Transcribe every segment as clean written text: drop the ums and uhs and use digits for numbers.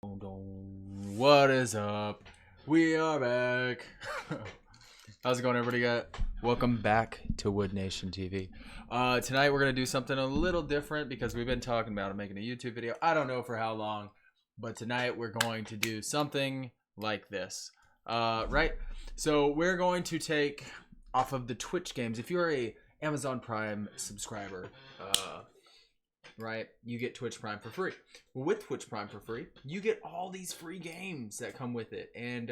What is up? We are back. How's it going, everybody? Welcome back to WoodNationTV. Tonight we're gonna do something a little different because we've been talking about making a YouTube video. I don't know for how long, but tonight we're going to do something like this. Right? So we're going to take off of the Twitch games. If you're a Amazon Prime subscriber, right, you get Twitch Prime for free. Well, with Twitch Prime for free, you get all these free games that come with it. And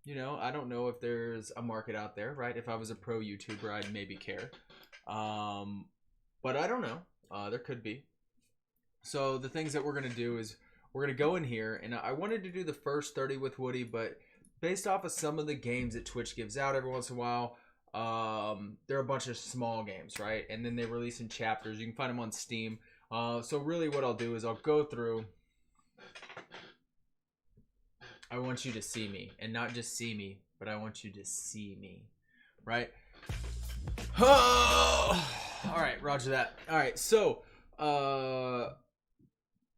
you know, I don't know if there's a market out there, right? If I was a pro YouTuber, I'd maybe care. But I don't know. There could be. So the things that we're gonna do is we're gonna go in here, and I wanted to do the first 30 with Woody, but based off of some of the games that Twitch gives out every once in a while, they're a bunch of small games, right? And then they release in chapters. You can find them on Steam. So really what I'll do is I'll go through. I want you to see me, and not just see me, but I want you to see me, right? Oh, all right, roger that. All right, so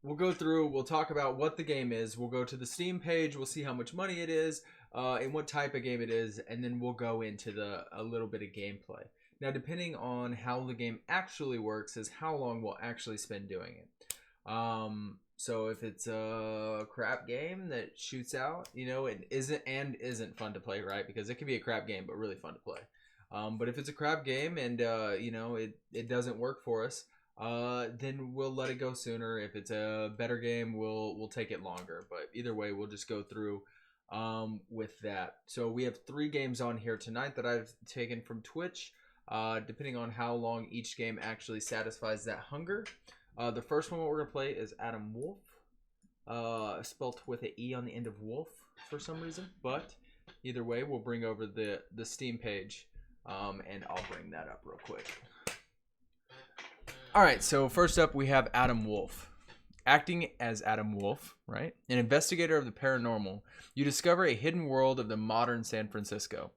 we'll go through, we'll talk about what the game is, we'll go to the Steam page, we'll see how much money it is, and what type of game it is, and then we'll go into a little bit of gameplay. Now, depending on how the game actually works is how long we'll actually spend doing it. So if it's a crap game that shoots out, you know, it isn't fun to play, right? Because it can be a crap game, but really fun to play. But if it's a crap game and, you know, it doesn't work for us, then we'll let it go sooner. If it's a better game, we'll take it longer. But either way, we'll just go through with that. So we have 3 games on here tonight that I've taken from Twitch. Depending on how long each game actually satisfies that hunger. The first one we're going to play is Adam Wolfe, spelt with an E on the end of wolf for some reason, but either way, we'll bring over the Steam page, and I'll bring that up real quick. Alright, so first up we have Adam Wolfe. Acting as Adam Wolfe, right? An investigator of the paranormal, you discover a hidden world of the modern San Francisco.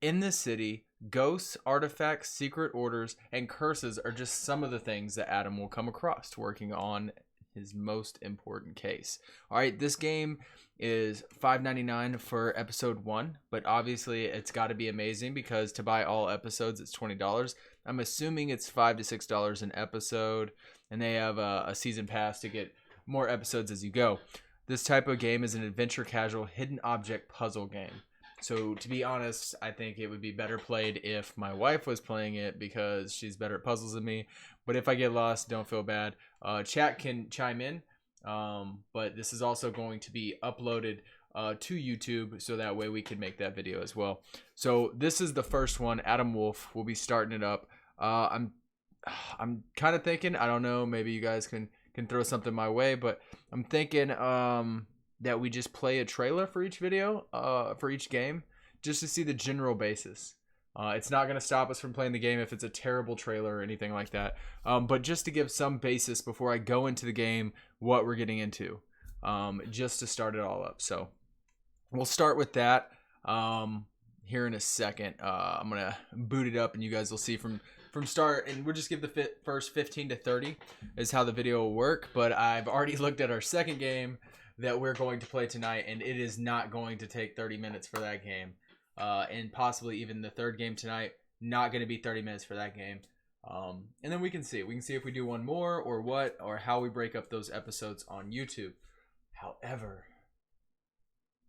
In this city, ghosts, artifacts, secret orders, and curses are just some of the things that Adam will come across working on his most important case. All right, this game is $5.99 for episode 1, but obviously it's got to be amazing because to buy all episodes, it's $20. I'm assuming it's $5 to $6 an episode, and they have a season pass to get more episodes as you go. This type of game is an adventure casual hidden object puzzle game. So to be honest, I think it would be better played if my wife was playing it because she's better at puzzles than me. But if I get lost, don't feel bad. Chat can chime in, but this is also going to be uploaded to YouTube, so that way we can make that video as well. So this is the first one, Adam Wolfe. We'll be starting it up. I'm kind of thinking, I don't know, maybe you guys can throw something my way, but I'm thinking that we just play a trailer for each video, for each game, just to see the general basis. It's not going to stop us from playing the game if it's a terrible trailer or anything like that, but just to give some basis before I go into the game, what we're getting into, just to start it all up. So we'll start with that here in a second. I'm going to boot it up and you guys will see from start, and we'll just give the first 15 to 30 is how the video will work. But I've already looked at our second game that we're going to play tonight, and it is not going to take 30 minutes for that game, and possibly even the third game tonight, not going to be 30 minutes for that game. And then we can see if we do one more or what, or how we break up those episodes on YouTube. However,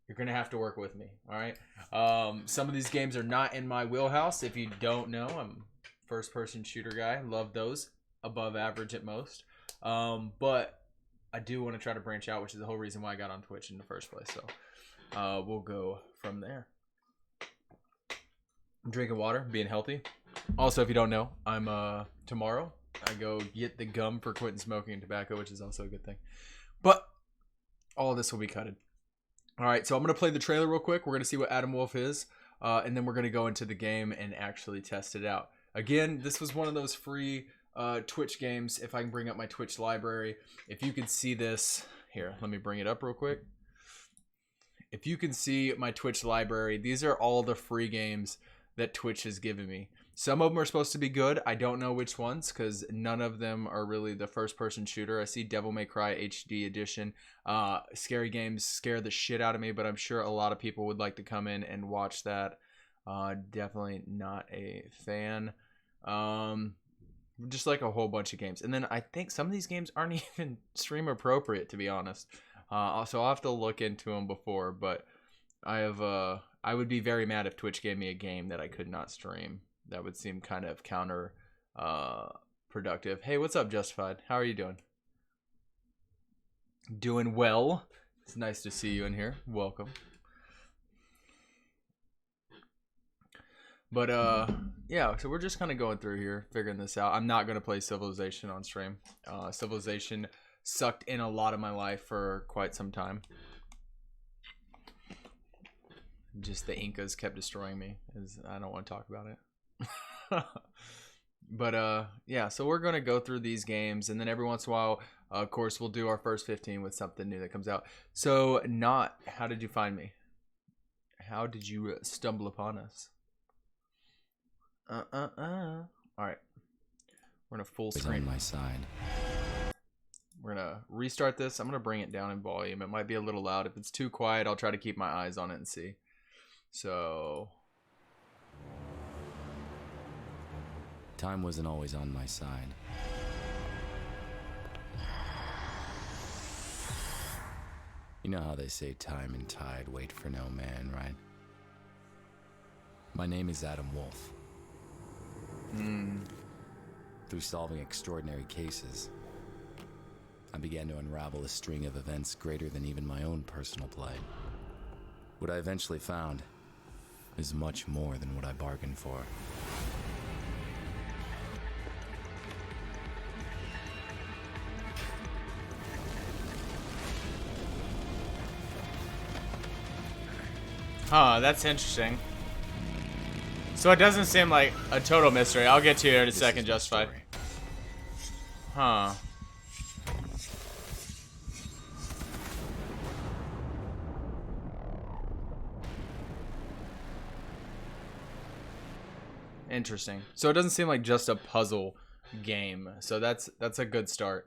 you're going to have to work with me, all right? Some of these games are not in my wheelhouse. If you don't know, I'm first-person shooter guy. Love those, above average at most. But I do want to try to branch out, which is the whole reason why I got on Twitch in the first place. So we'll go from there. I'm drinking water, being healthy. Also, if you don't know, I'm tomorrow I go get the gum for quitting smoking and tobacco, which is also a good thing. But all of this will be cutted. All right, so I'm going to play the trailer real quick. We're going to see what Adam Wolfe is, and then we're going to go into the game and actually test it out. Again, this was one of those free Twitch games. If I can bring up my Twitch library, if you can see this here, let me bring it up real quick. If you can see my Twitch library, these are all the free games that Twitch has given me. Some of them are supposed to be good. I don't know which ones because none of them are really the first-person shooter. I see Devil May Cry HD edition. Scary games scare the shit out of me, but I'm sure a lot of people would like to come in and watch that. Definitely not a fan. Just like a whole bunch of games. And then I think some of these games aren't even stream appropriate, to be honest. So I'll have to look into them before, but I would be very mad if Twitch gave me a game that I could not stream. That would seem kind of counter productive. Hey, what's up, Justified? How are you doing? Doing well. It's nice to see you in here. Welcome. But yeah, so we're just kind of going through here, figuring this out. I'm not going to play Civilization on stream. Civilization sucked in a lot of my life for quite some time. Just the Incas kept destroying me. I don't want to talk about it. But yeah, so we're going to go through these games, and then every once in a while, of course, we'll do our first 15 with something new that comes out. So, how did you find me? How did you stumble upon us? All right. We're gonna full screen. On my side. We're gonna restart this. I'm gonna bring it down in volume. It might be a little loud. If it's too quiet, I'll try to keep my eyes on it and see. So Time wasn't always on my side. You know how they say time and tide wait for no man, right? My name is Adam Wolfe. Through solving extraordinary cases, I began to unravel a string of events greater than even my own personal plight. What I eventually found is much more than what I bargained for. Huh, that's interesting. So it doesn't seem like a total mystery. I'll get to you in a second, Justified. Huh. Interesting. So it doesn't seem like just a puzzle game. So that's a good start.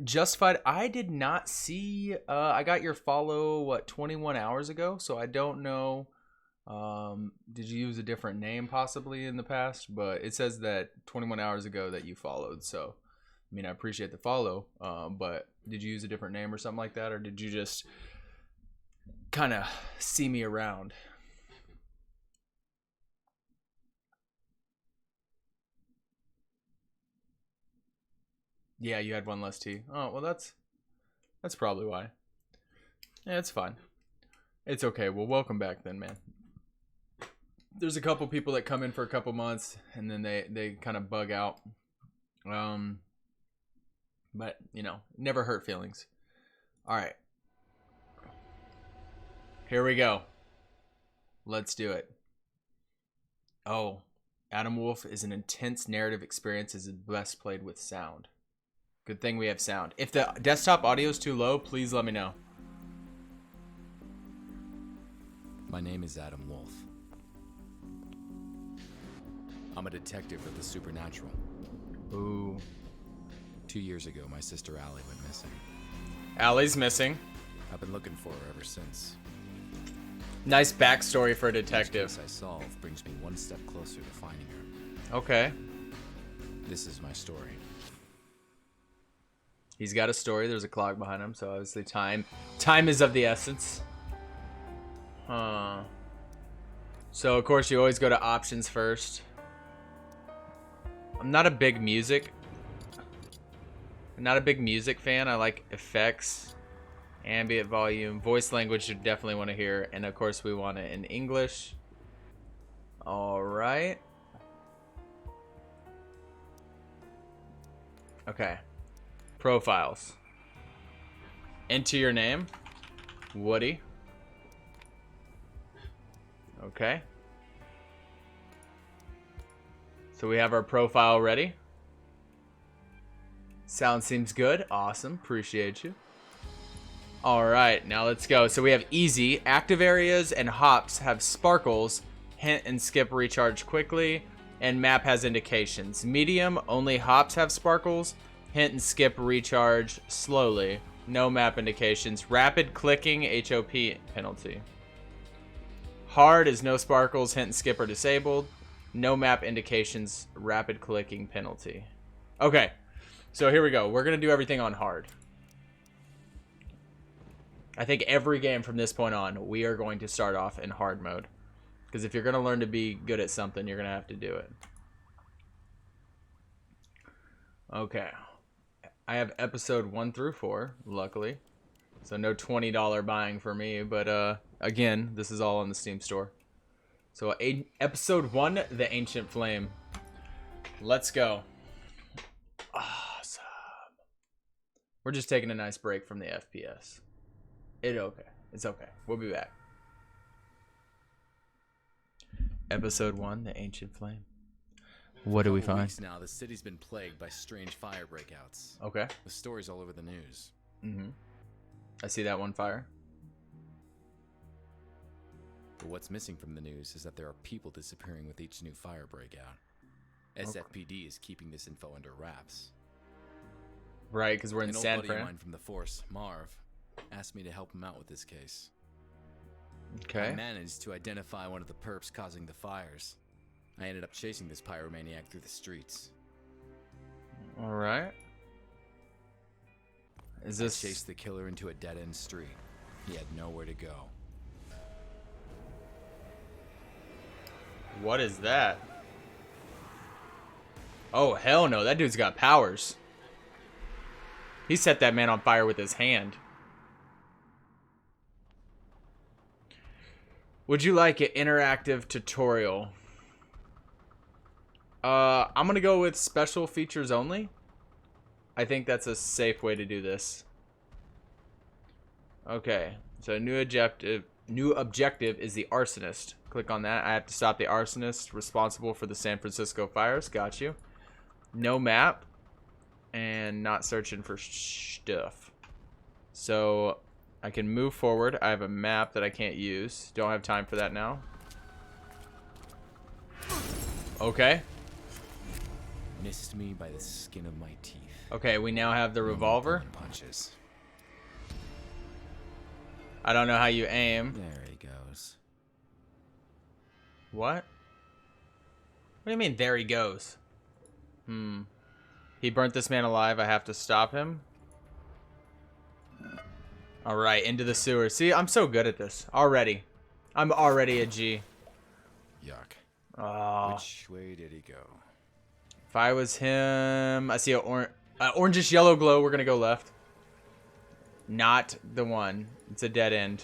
Justified, I did not see I got your follow 21 hours ago, so I don't know. Did you use a different name possibly in the past? But it says that 21 hours ago that you followed. So, I mean, I appreciate the follow. But did you use a different name or something like that? Or did you just kind of see me around? Yeah, you had one less tea. Oh, well, that's probably why. Yeah, it's fine. It's okay. Well, welcome back then, man. There's a couple people that come in for a couple months and then they kind of bug out. But, you know, never hurt feelings. All right. Here we go. Let's do it. Oh, Adam Wolfe is an intense narrative experience is best played with sound. Good thing we have sound. If the desktop audio is too low, please let me know. My name is Adam Wolfe. I'm a detective of the supernatural. Ooh. 2 years ago, my sister Allie went missing. Allie's missing. I've been looking for her ever since. Nice backstory for a detective. Each case I solve brings me one step closer to finding her. Okay. This is my story. He's got a story. There's a clock behind him, so obviously time is of the essence. So of course you always go to options first. I'm not a big music fan. I like effects, ambient volume, voice language you definitely want to hear, and of course we want it in English. All right. Okay. Profiles. Enter your name. Woody. Okay. So we have our profile ready. Sound seems good. Awesome. Appreciate you. All right, now let's go. So we have easy. Active areas and hops have sparkles. Hint and skip recharge quickly. And map has indications. Medium, only hops have sparkles. Hint and skip recharge slowly. No map indications. Rapid clicking, HOP penalty. Hard is no sparkles, hint and skip are disabled. No map indications, rapid clicking penalty. Okay, so here we go. We're going to do everything on hard. I think every game from this point on, we are going to start off in hard mode. Because if you're going to learn to be good at something, you're going to have to do it. Okay. I have episode 1 through 4, luckily. So no $20 buying for me. But again, this is all on the Steam store. So episode 1, The Ancient Flame. Let's go. Awesome. We're just taking a nice break from the FPS. It's okay. We'll be back. Episode 1, The Ancient Flame. What do we find? Weeks now, the city's been plagued by strange fire breakouts. Okay. The stories all over the news. Mm-hmm. I see that one fire. But what's missing from the news is that there are people disappearing with each new fire breakout. SFPD is keeping this info under wraps. Right, because we're in San An old buddy of Fran. mine from the force, Marv, asked me to help him out with this case. Okay. I managed to identify one of the perps causing the fires. I ended up chasing this pyromaniac through the streets. All right. Is this... I chased the killer into a dead-end street. He had nowhere to go. What is that? Oh, hell no. That dude's got powers. He set that man on fire with his hand. Would you like an interactive tutorial? I'm going to go with special features only. I think that's a safe way to do this. Okay. So new objective is the arsonist. Click on that. I have to stop the arsonist responsible for the San Francisco fires. Got you. No map. And not searching for stuff. So I can move forward. I have a map that I can't use. Don't have time for that now. Okay. Missed me by the skin of my teeth. Okay, we now have the revolver. Punches. I don't know how you aim. There he goes. What? What do you mean, there he goes? He burnt this man alive. I have to stop him. Alright, into the sewer. See, I'm so good at this. Already. I'm already a G. Yuck. Oh. Which way did he go? If I was him... I see a orangish yellow glow. We're going to go left. Not the one. It's a dead end.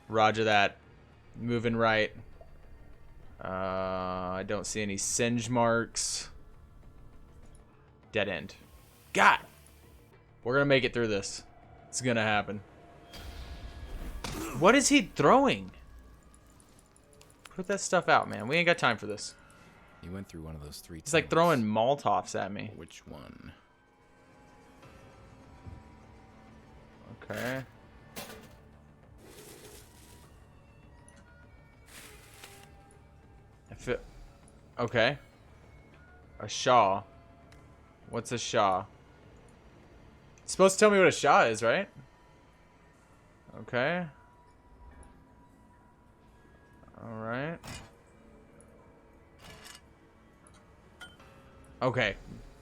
Roger that. Moving right. I don't see any singe marks. Dead end. God! We're going to make it through this. It's going to happen. What is he throwing? Put that stuff out, man. We ain't got time for this. He went through one of those three. He's like throwing Molotovs at me. Which one? Okay. I feel... Okay. A Shaw. What's a Shaw? It's supposed to tell me what a Shaw is, right? Okay. Alright. Okay.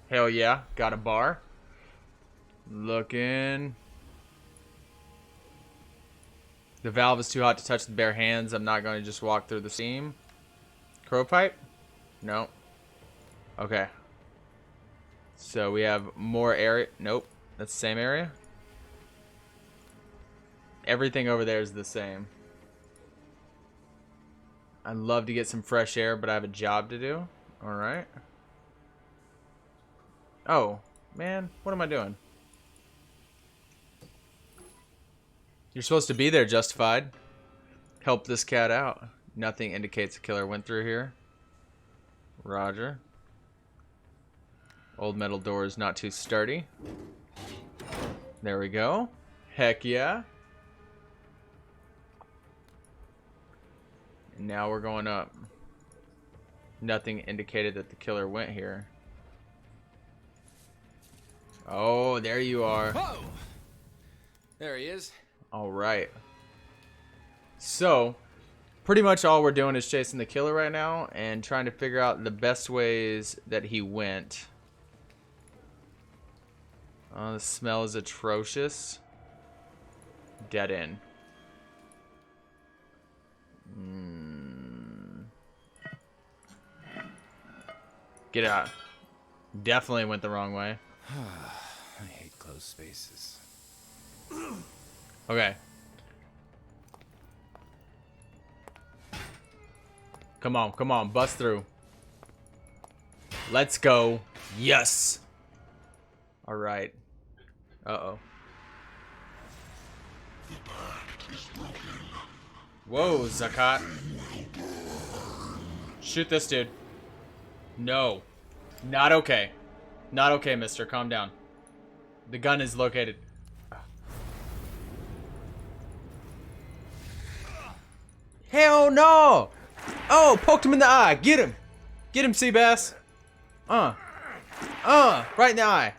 Hell yeah. Got a bar. Looking. The valve is too hot to touch the bare hands. I'm not going to just walk through the seam. Crow pipe? No. Okay. So we have more area. Nope. That's the same area. Everything over there is the same. I'd love to get some fresh air, but I have a job to do. Alright. Oh, man. What am I doing? You're supposed to be there, Justified. Help this cat out. Nothing indicates a killer went through here. Roger. Old metal door is not too sturdy. There we go. Heck yeah. And now we're going up. Nothing indicated that the killer went here. Oh, there you are. Whoa! There he is. All right. So, pretty much all we're doing is chasing the killer right now and trying to figure out the best ways that he went. The smell is atrocious. Dead end. Get out. Definitely went the wrong way. I hate closed spaces. Okay. Come on, come on, bust through. Let's go. Yes. All right. Uh-oh. Whoa, Zakat. Shoot this dude. No. Not okay. Not okay, mister. Calm down. The gun is located. Hell no! Oh, poked him in the eye. Get him. Get him, Seabass. Right in the eye.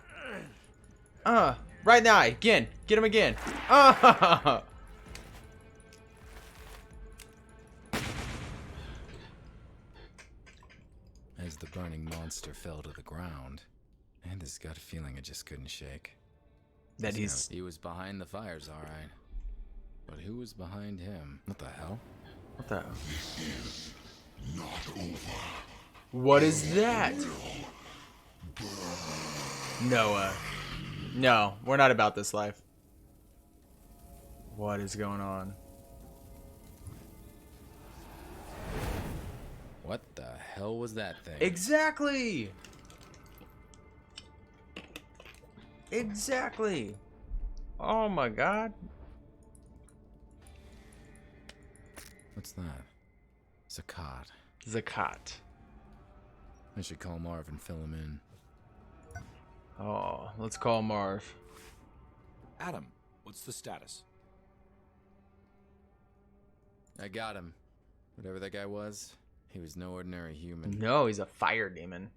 Right in the eye. Again. Get him again. As the burning monster fell to the ground, I had this gut feeling I just couldn't shake. That he's... He was behind the fires, all right. But who was behind him? What the hell? What the... What is that? Noah. No, we're not about this life. What is going on? What the hell was that thing? Exactly. Exactly. Oh my god. What's that? Zakat. Zakat. I should call Marv and fill him in. Oh, let's call Marv. Adam, what's the status? I got him. Whatever that guy was, he was no ordinary human. No, he's a fire demon.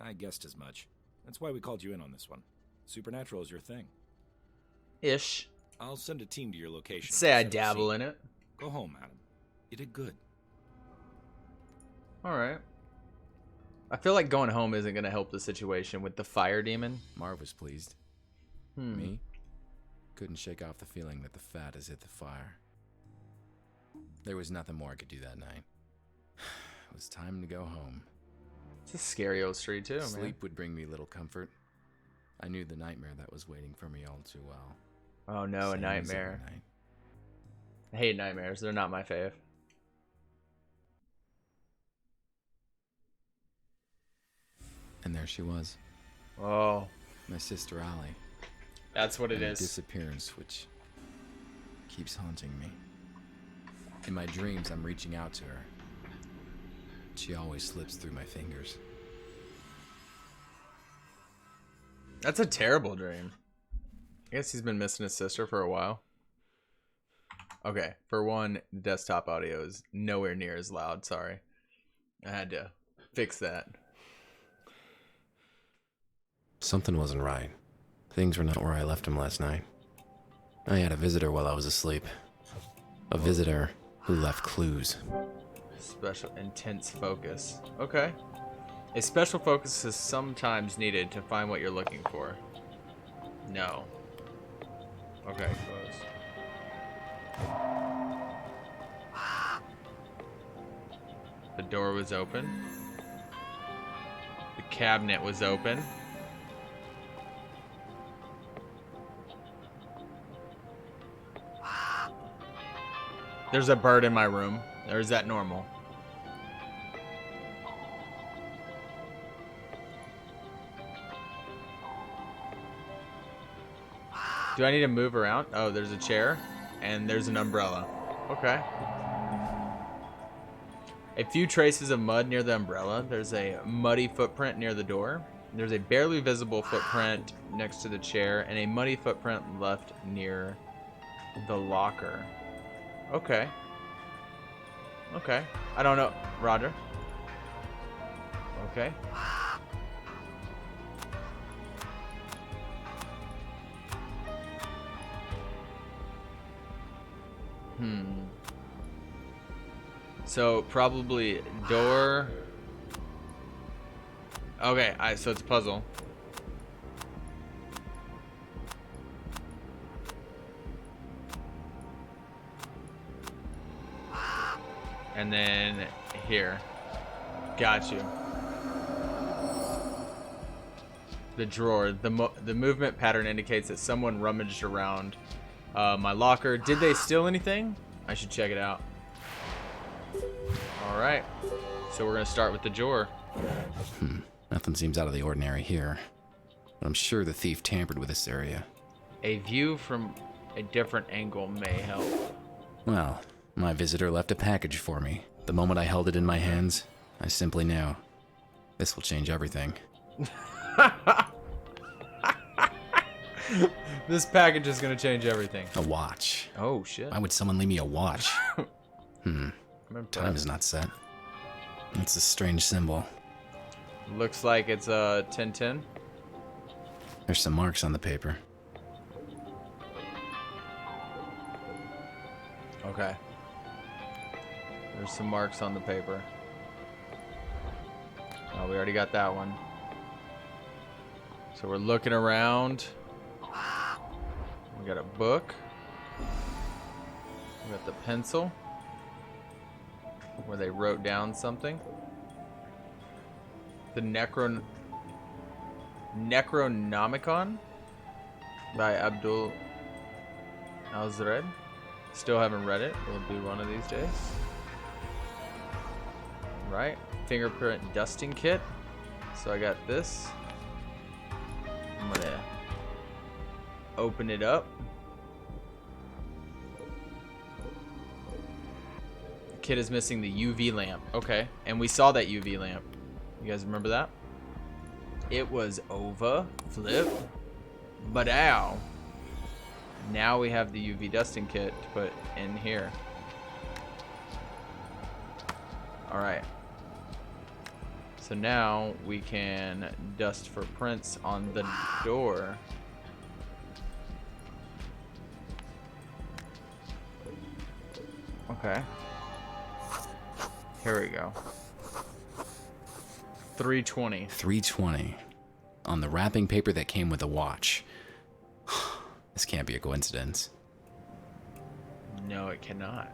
I guessed as much. That's why we called you in on this one. Supernatural is your thing. Ish. I'll send a team to your location. Say I dabble in it. Go home, Adam. You did good. Alright. I feel like going home isn't going to help the situation with the fire demon. Marv was pleased. Me? Couldn't shake off the feeling that the fat has hit the fire. There was nothing more I could do that night. It was time to go home. It's a scary old street too, man. Sleep would bring me little comfort. I knew the nightmare that was waiting for me all too well. Oh no, a Same as nightmare. every night. I hate nightmares. They're not my fave. And there she was. Oh. My sister Allie. That's what it And a is. disappearance which keeps haunting me. In my dreams, I'm reaching out to her. She always slips through my fingers. That's a terrible dream. I guess he's been missing his sister for a while. Okay, for one, desktop audio is nowhere near as loud. Sorry. I had to fix that. Something wasn't right. Things were not where I left them last night. I had a visitor while I was asleep. A visitor who left clues. Special intense focus. Okay. A special focus is sometimes needed to find what you're looking for. No. Okay, close. The door was open. The cabinet was open. There's a bird in my room. Or is that normal? Do I need to move around? Oh, there's a chair. And there's an umbrella. Okay. A few traces of mud near the umbrella. There's a muddy footprint near the door. There's a barely visible footprint next to the chair. And a muddy footprint left near the locker. Okay. Okay. I don't know. Roger. Okay. So probably door. Okay, so it's a puzzle. And then here. Got you. The drawer. The movement pattern indicates that someone rummaged around my locker. Did they steal anything? I should check it out. All right. So we're gonna start with the drawer. Nothing seems out of the ordinary here. But I'm sure the thief tampered with this area. A view from a different angle may help. Well, my visitor left a package for me. The moment I held it in my hands, I simply knew. This will change everything. This package is gonna change everything. A watch. Oh shit. Why would someone leave me a watch? I'm impressed. Time is not set. It's a strange symbol. Looks like it's a 1010. There's some marks on the paper. Okay. There's some marks on the paper. Oh, we already got that one. So we're looking around. We got a book. We got the pencil where they wrote down something. The Necronomicon by Abdul Al-Zred. Still haven't read it. We'll do one of these days. Right. Fingerprint dusting kit. So I got this. I'm gonna open it up. The kit is missing the UV lamp. Okay. And we saw that UV lamp. You guys remember that? It was over. Flip. But ow. Now we have the UV dusting kit to put in here. Alright. So now we can dust for prints on the door. Okay. Here we go. 320. 320. On the wrapping paper that came with the watch. This can't be a coincidence. No, it cannot.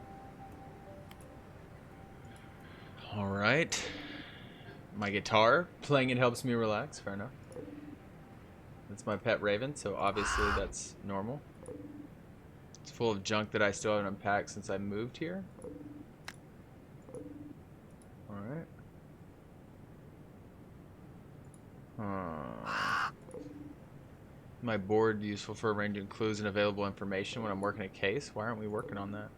All right. My guitar. Playing it helps me relax. Fair enough. That's my pet raven, so obviously that's normal. It's full of junk that I still haven't unpacked since I moved here. All right. My board useful for arranging clues and available information when I'm working a case. Why aren't we working on that?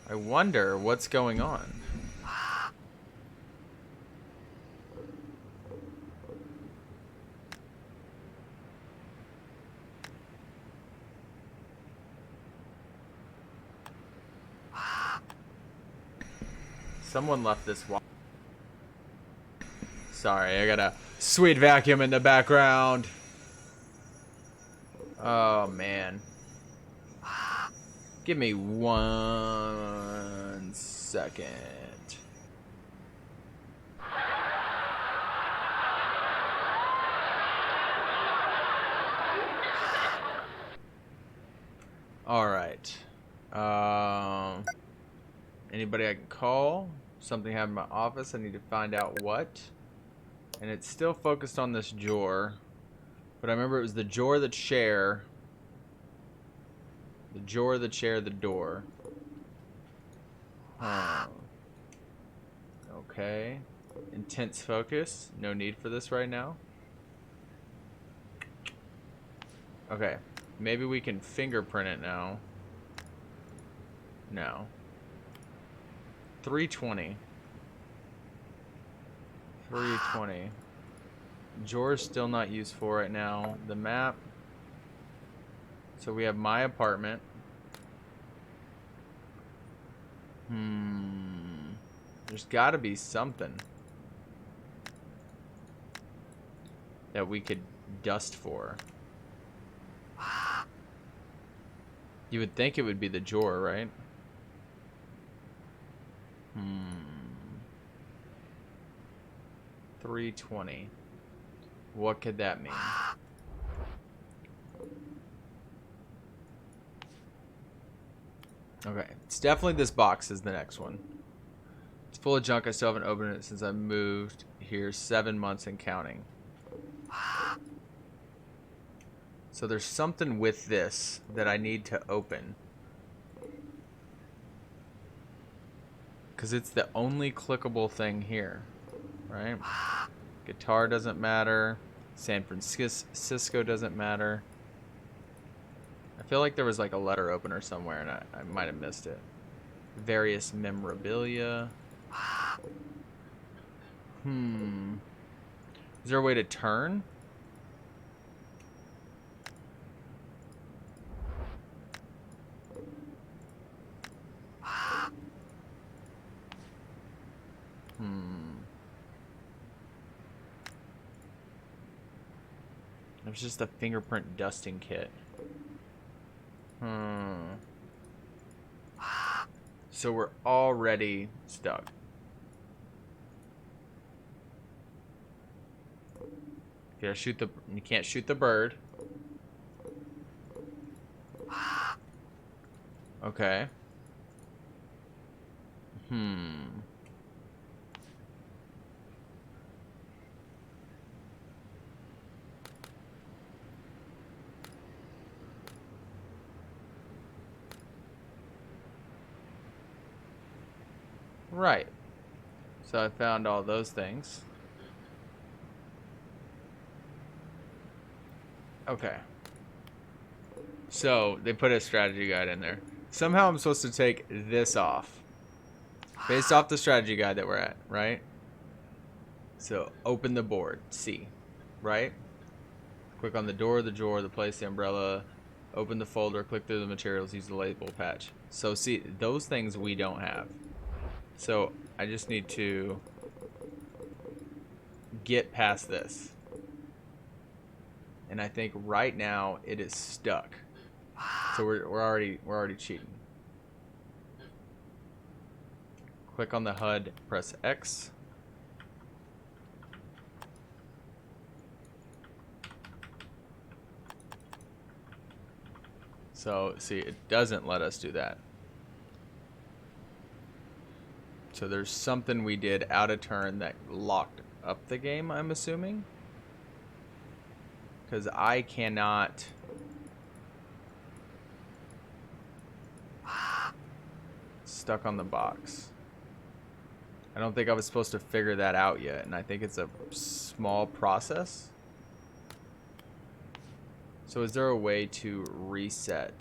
I wonder what's going on. Someone left this. Sorry, I got a sweet vacuum in the background. Oh, man. Give me 1 second. All right. Anybody I can call? Something happened in my office. I need to find out what. And it's still focused on this drawer. But I remember it was the drawer, the chair. The drawer, the chair, the door. Okay. Intense focus. No need for this right now. Okay. Maybe we can fingerprint it now. No. 320. 320. Drawer's still not useful right now. The map. So we have my apartment. There's got to be something that we could dust for. You would think it would be the drawer, right? 320. What could that mean? Okay, it's definitely this box is the next one. It's full of junk. I still haven't opened it since I moved here 7 months and counting. So there's something with this that I need to open. Because it's the only clickable thing here, right? Guitar doesn't matter. San Francisco doesn't matter. I feel like there was like a letter opener somewhere and I might have missed it. Various memorabilia. Is there a way to turn? There's just a fingerprint dusting kit. So we're already stuck. You can't shoot the bird. Okay. Right. So I found all those things. Okay. So they put a strategy guide in there. Somehow I'm supposed to take this off. Based off the strategy guide that we're at, right? So open the board, C, right? Click on the door, the drawer, the place, the umbrella. Open the folder, click through the materials, use the label patch. So see, those things we don't have. So I just need to get past this. And I think right now it is stuck. So we're already cheating. Click on the HUD, press X. So see, it doesn't let us do that. So there's something we did out of turn that locked up the game, I'm assuming. Because I cannot... Stuck on the box. I don't think I was supposed to figure that out yet, and I think it's a small process. So is there a way to reset?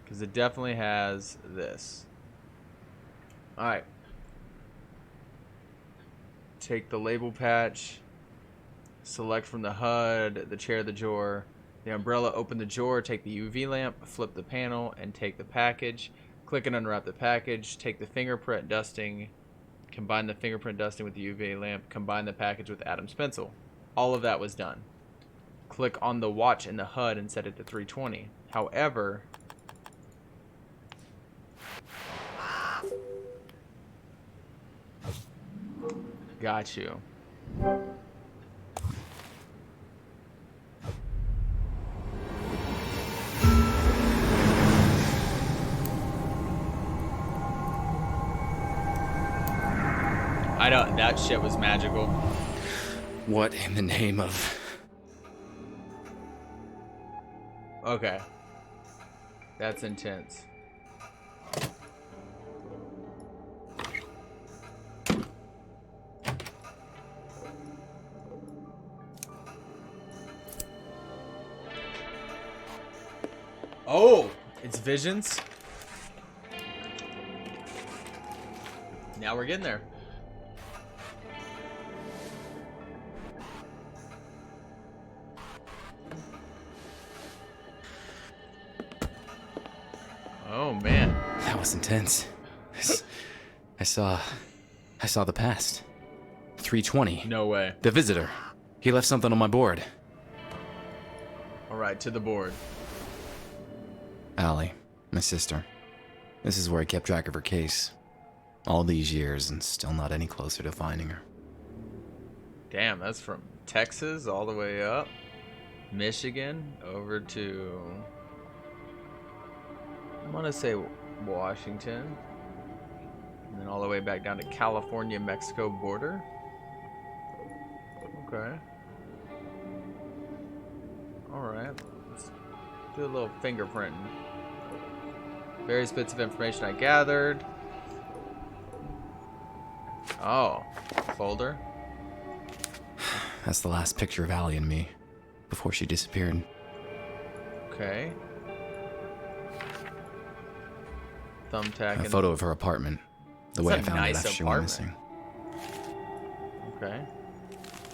Because it definitely has this. Alright. Take the label patch. Select from the HUD, the chair, the drawer. The umbrella, open the drawer, take the UV lamp, flip the panel, and take the package. Click and unwrap the package. Take the fingerprint dusting. Combine the fingerprint dusting with the UV lamp. Combine the package with Adam's pencil. All of that was done. Click on the watch in the HUD and set it to 320. However... Got you. I don't... That shit was magical. What in the name of... Okay. That's intense. Oh, it's visions. Now we're getting there. Oh man. That was intense. I saw the past. 320. No way. The visitor. He left something on my board. All right, to the board. Allie, my sister. This is where I kept track of her case. All these years and still not any closer to finding her. Damn, that's from Texas all the way up, Michigan, over to, I want to say Washington, and then all the way back down to California-Mexico border. Okay. Alright, let's do a little fingerprinting. Various bits of information I gathered. Oh, folder. That's the last picture of Allie and me, before she disappeared. Okay. Thumbtack. A photo of her apartment, the way I found it after she went missing. Okay.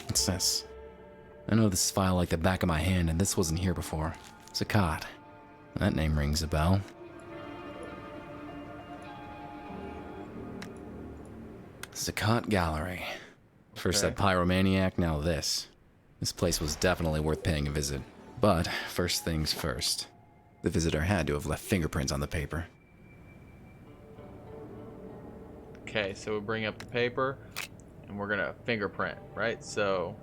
What's this? I know this file like the back of my hand, and this wasn't here before. Zakat. That name rings a bell. Zakat Gallery. First that pyromaniac, now this. This place was definitely worth paying a visit. But, first things first. The visitor had to have left fingerprints on the paper. Okay, so we bring up the paper, and we're gonna fingerprint, right? So,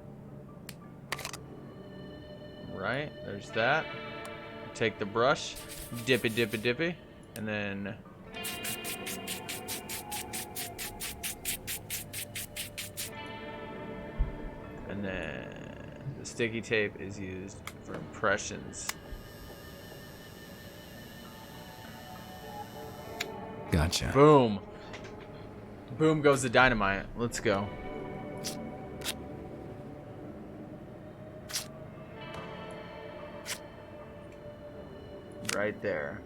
right, there's that. Take the brush, dip it, and then the sticky tape is used for impressions. Gotcha. Boom. Boom goes the dynamite. Let's go. Right there.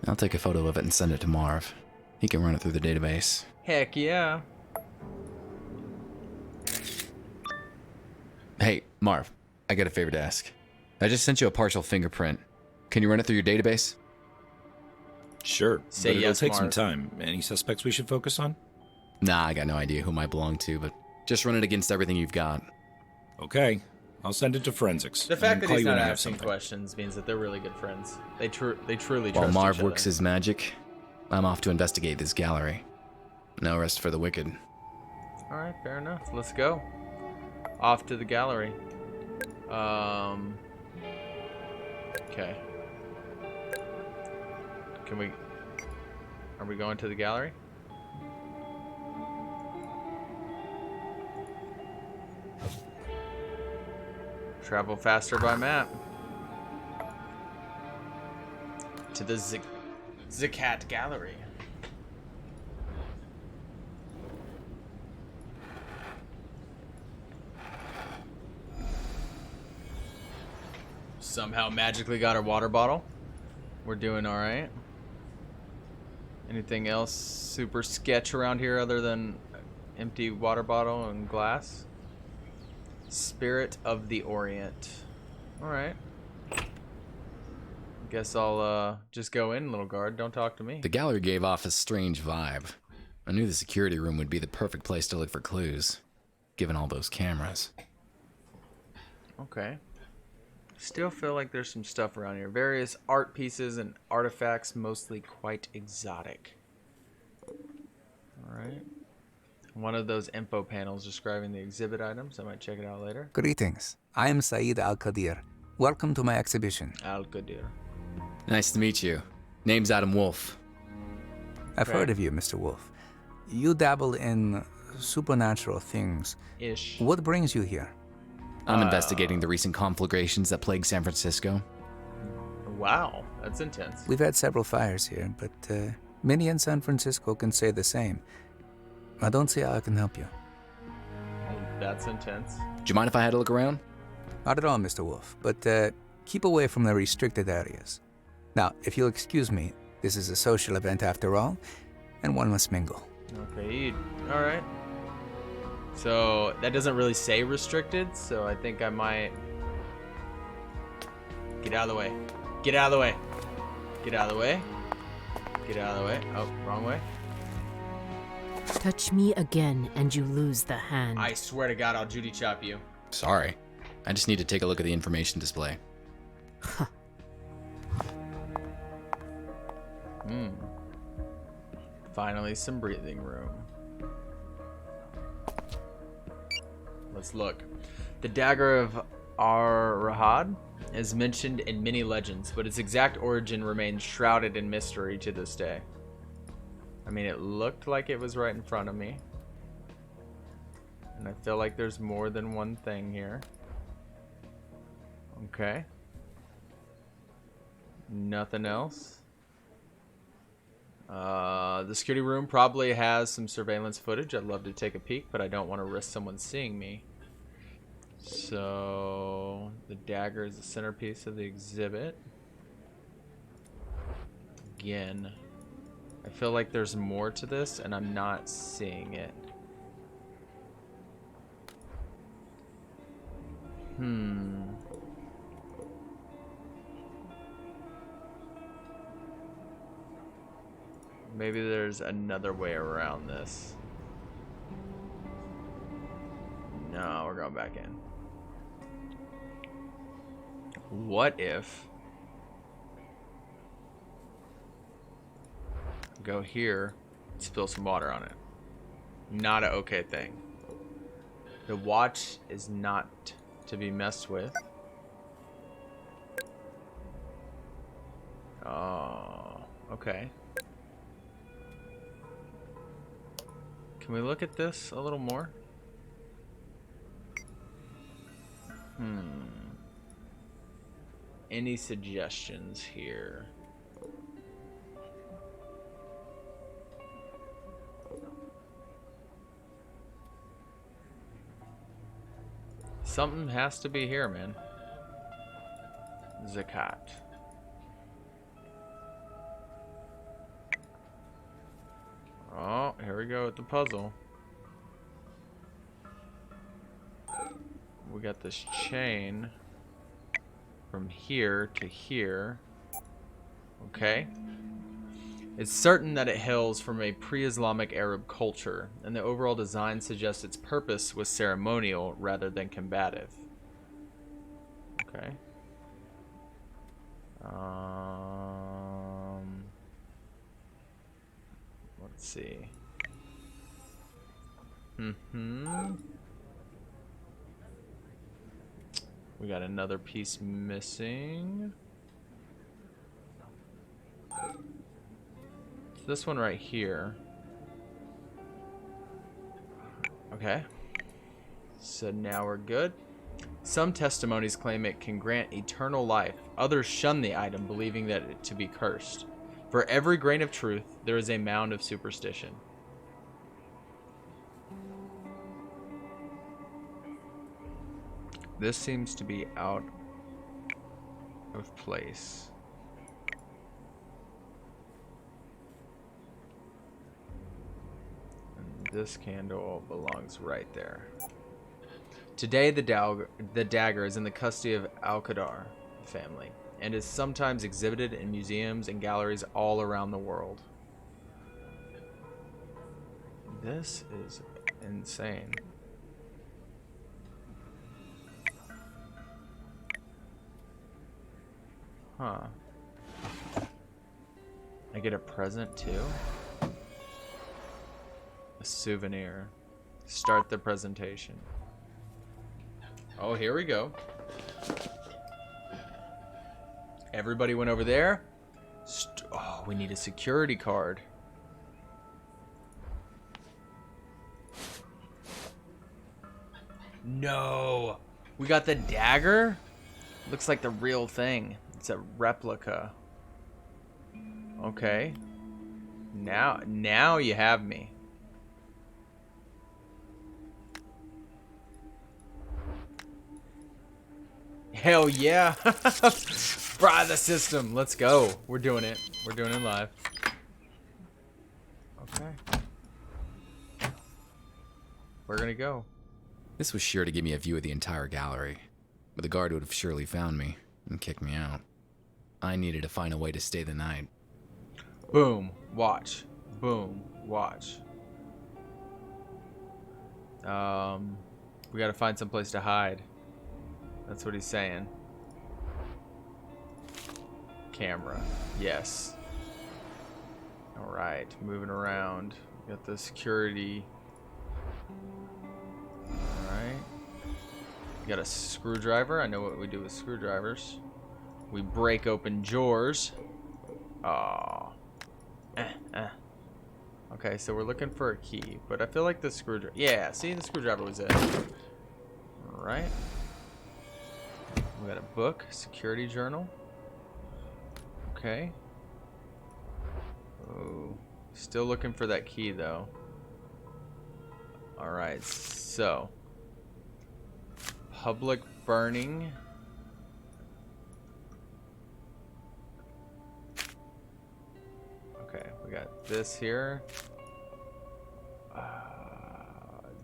I'll take a photo of it and send it to Marv. He can run it through the database. Heck yeah. Hey, Marv, I got a favor to ask. I just sent you a partial fingerprint. Can you run it through your database? Sure, Say but yes, it'll take some Marv. time. Any suspects we should focus on? Nah, I got no idea who it might belong to, but just run it against everything you've got. Okay, I'll send it to forensics. The fact and that call he's you when not I have asking something. questions means that they're really good friends. They truly trust While Marv each works other. his magic, I'm off to investigate this gallery. No rest for the wicked. All right, fair enough. Let's go. Off to the gallery. Okay. Are we going to the gallery? Travel faster by map. To the Zakat Gallery. Somehow magically got our water bottle. We're doing all right. Anything else super sketch around here other than empty water bottle and glass? Spirit of the Orient. All right. Guess I'll just go in, little guard. Don't talk to me. The gallery gave off a strange vibe. I knew the security room would be the perfect place to look for clues, given all those cameras. Okay. Still feel like there's some stuff around here. Various art pieces and artifacts, mostly quite exotic. Alright. One of those info panels describing the exhibit items. I might check it out later. Greetings. I am Saeed Al-Qadir. Welcome to my exhibition. Al-Qadir. Nice to meet you. Name's Adam Wolfe. I've heard of you, Mr. Wolfe. You dabble in supernatural things. Ish. What brings you here? I'm investigating the recent conflagrations that plague San Francisco. Wow, that's intense. We've had several fires here, but many in San Francisco can say the same. I don't see how I can help you. That's intense. Do you mind if I had a look around? Not at all, Mr. Wolfe, but keep away from the restricted areas. Now, if you'll excuse me, this is a social event after all, and one must mingle. Okay, alright. So, that doesn't really say restricted, so I think I might... Get out of the way. Get out of the way. Get out of the way. Get out of the way. Oh, wrong way. Touch me again and you lose the hand. I swear to God, I'll Judy chop you. Sorry. I just need to take a look at the information display. Finally, some breathing room. Let's look. The dagger of Ar-Rahad is mentioned in many legends, but its exact origin remains shrouded in mystery to this day. I mean, it looked like it was right in front of me. And I feel like there's more than one thing here. Okay. Nothing else. The security room probably has some surveillance footage. I'd love to take a peek, but I don't want to risk someone seeing me. So, the dagger is the centerpiece of the exhibit. Again, I feel like there's more to this, and I'm not seeing it. Maybe there's another way around this. No, we're going back in. What if... go here, spill some water on it. Not an okay thing. The watch is not to be messed with. Oh, okay. Can we look at this a little more? Any suggestions here? Something has to be here, man. Zakat. Oh, here we go with the puzzle. We got this chain from here to here. Okay. It's certain that it hails from a pre-Islamic Arab culture, and the overall design suggests its purpose was ceremonial rather than combative. Okay. Let's see. We got another piece missing. This one right here. Okay. So now we're good. Some testimonies claim it can grant eternal life. Others shun the item, believing that it to be cursed. For every grain of truth, there is a mound of superstition. This seems to be out of place. And this candle belongs right there. Today, the dagger is in the custody of Al-Qadar family and is sometimes exhibited in museums and galleries all around the world. This is insane. Huh. I get a present too? A souvenir. Start the presentation. Oh, here we go. Everybody went over there. Oh, we need a security card. No. We got the dagger? Looks like the real thing. It's a replica. Okay. Now you have me. Hell yeah. Fry the system. Let's go. We're doing it. We're doing it live. Okay. We're gonna go. This was sure to give me a view of the entire gallery, but the guard would have surely found me and kicked me out. I needed to find a way to stay the night. Boom. Watch. Boom. Watch. We gotta find some place to hide. That's what he's saying. Camera. Yes. Alright, moving around. Got the security. Alright. Got a screwdriver. I know what we do with screwdrivers. We break open drawers. Oh. Okay, so we're looking for a key, but I feel like the screwdriver. Yeah, see, the screwdriver was it. Alright. We got a book, security journal. Okay. Oh, still looking for that key though. Alright, so public burning. Okay, we got this here.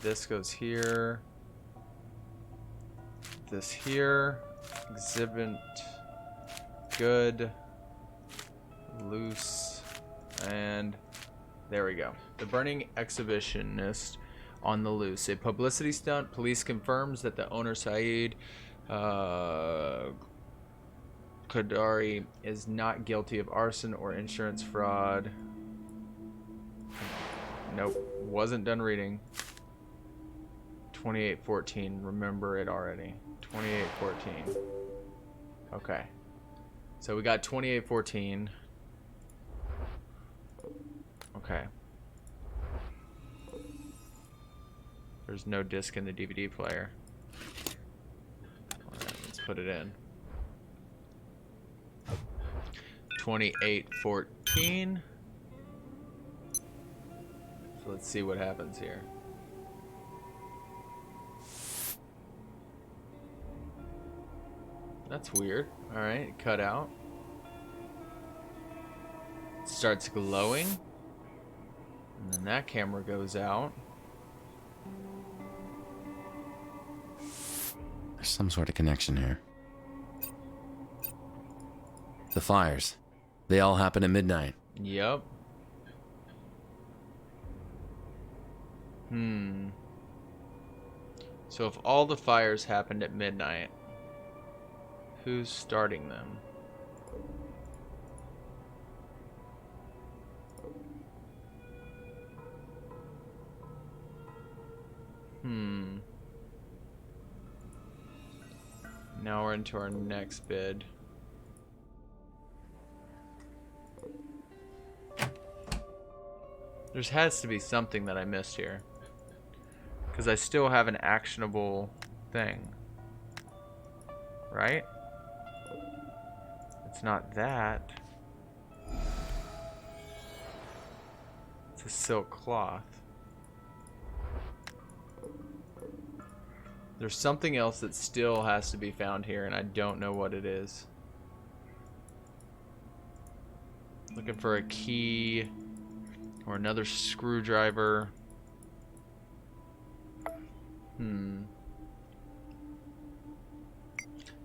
This goes here. This here. Exhibit. Good. Loose. And there we go. The burning exhibitionist on the loose. A publicity stunt. Police confirms that the owner, Saeed Qadari, is not guilty of arson or insurance fraud. Nope. Wasn't done reading. 2814. Remember it already. 2814. Okay. So we got 2814. Okay. There's no disc in the DVD player. Alright, let's put it in. 2814. So let's see what happens here. That's weird. Alright, cut out. Starts glowing. And then that camera goes out. There's some sort of connection here. The fires. They all happen at midnight. Yep. So if all the fires happened at midnight, who's starting them? Now we're into our next bid. There has to be something that I missed here. Because I still have an actionable thing. Right? It's not that. It's a silk cloth. There's something else that still has to be found here, and I don't know what it is. Looking for a key or another screwdriver.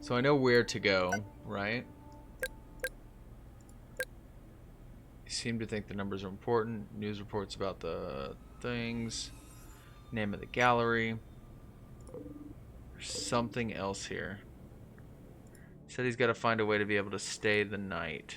So I know where to go, right? You seem to think the numbers are important. News reports about the things. Name of the gallery. There's something else here. Said he's got to find a way to be able to stay the night.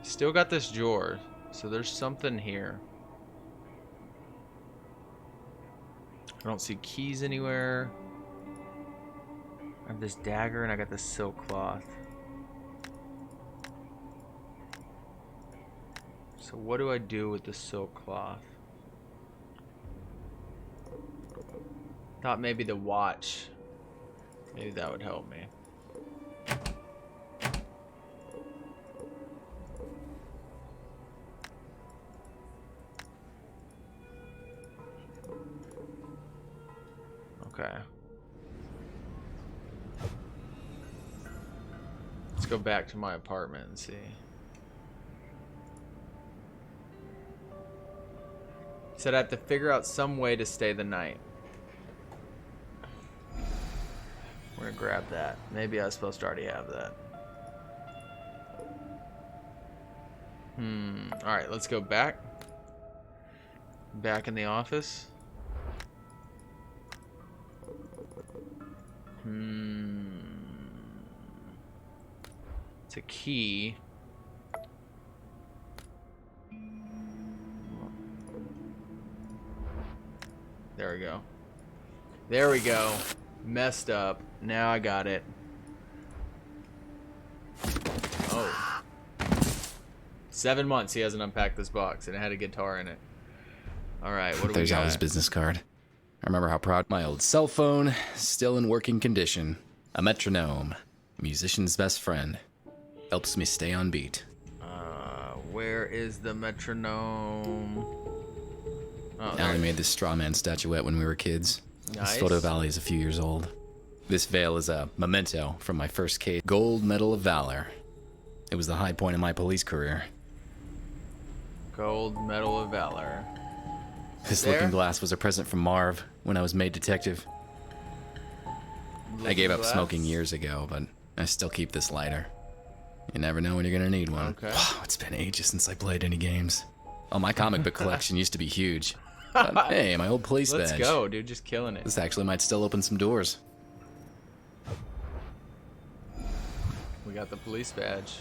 Still got this drawer, so there's something here. I don't see keys anywhere. I have this dagger and I got this silk cloth. So what do I do with the silk cloth? Thought maybe the watch. Maybe that would help me. Okay. Let's go back to my apartment and see. Said I have to figure out some way to stay the night. We're gonna grab that. Maybe I was supposed to already have that. Alright, let's go back. Back in the office. It's a key. There we go. There we go. Messed up. Now I got it. Oh. 7 months he hasn't unpacked this box, and it had a guitar in it. Alright, what do we There's got? Ali's business card. I remember how proud my old cell phone, still in working condition. A metronome, musician's best friend. Helps me stay on beat. Where is the metronome? Oh, Ali made this straw man statuette when we were kids. Nice. This photo of Ali is a few years old. This veil is a memento from my first case. Gold Medal of Valor. It was the high point of my police career. Gold Medal of Valor. This There? looking glass was a present from Marv when I was made detective. I gave up glass? smoking years ago, but I still keep this lighter. You never know when you're gonna need one. Okay. Wow, it's been ages since I played any games. Oh, my comic book collection used to be huge. But, hey, my old police Let's badge. go, dude. Just killing it. This actually might still open some doors. We got the police badge.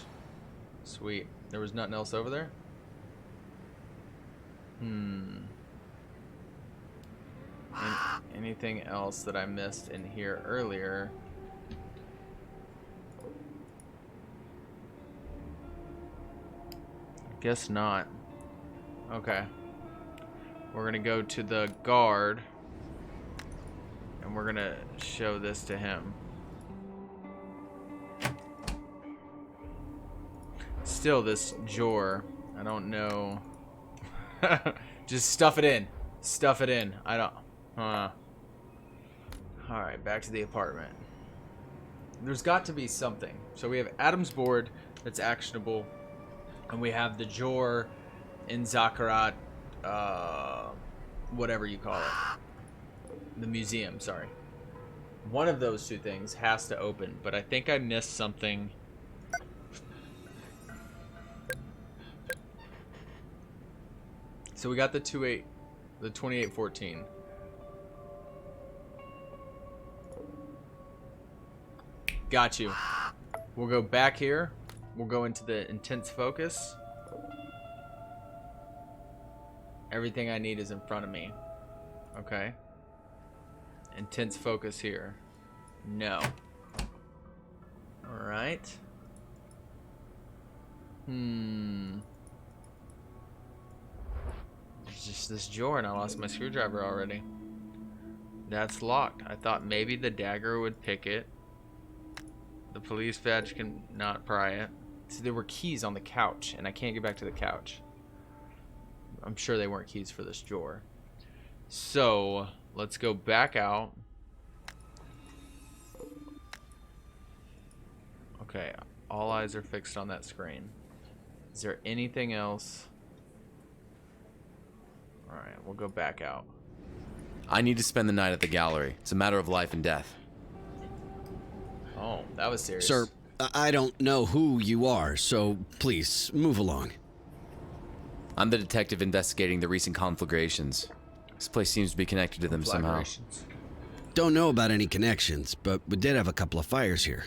Sweet. There was nothing else over there? Anything else that I missed in here earlier? Guess not. Okay. We're gonna go to the guard and we're gonna show this to him. Still, this drawer, I don't know. Just stuff it in. Stuff it in. I don't. Alright, back to the apartment. There's got to be something. So we have Adam's board that's actionable. And we have the drawer in Zakarat, whatever you call it. The museum, sorry. One of those two things has to open, but I think I missed something. So we got the 2814. Got you. We'll go back here. We'll go into the intense focus. Everything I need is in front of me. Okay. Intense focus here. No. Alright. It's just this drawer and I lost my screwdriver already. That's locked. I thought maybe the dagger would pick it. The police badge can not pry it. See, there were keys on the couch, and I can't get back to the couch. I'm sure they weren't keys for this drawer. So, let's go back out. Okay, all eyes are fixed on that screen. Is there anything else? Alright, we'll go back out. I need to spend the night at the gallery. It's a matter of life and death. Oh, that was serious. Sir, I don't know who you are, so please, move along. I'm the detective investigating the recent conflagrations. This place seems to be connected to them somehow. Don't know about any connections, but we did have a couple of fires here.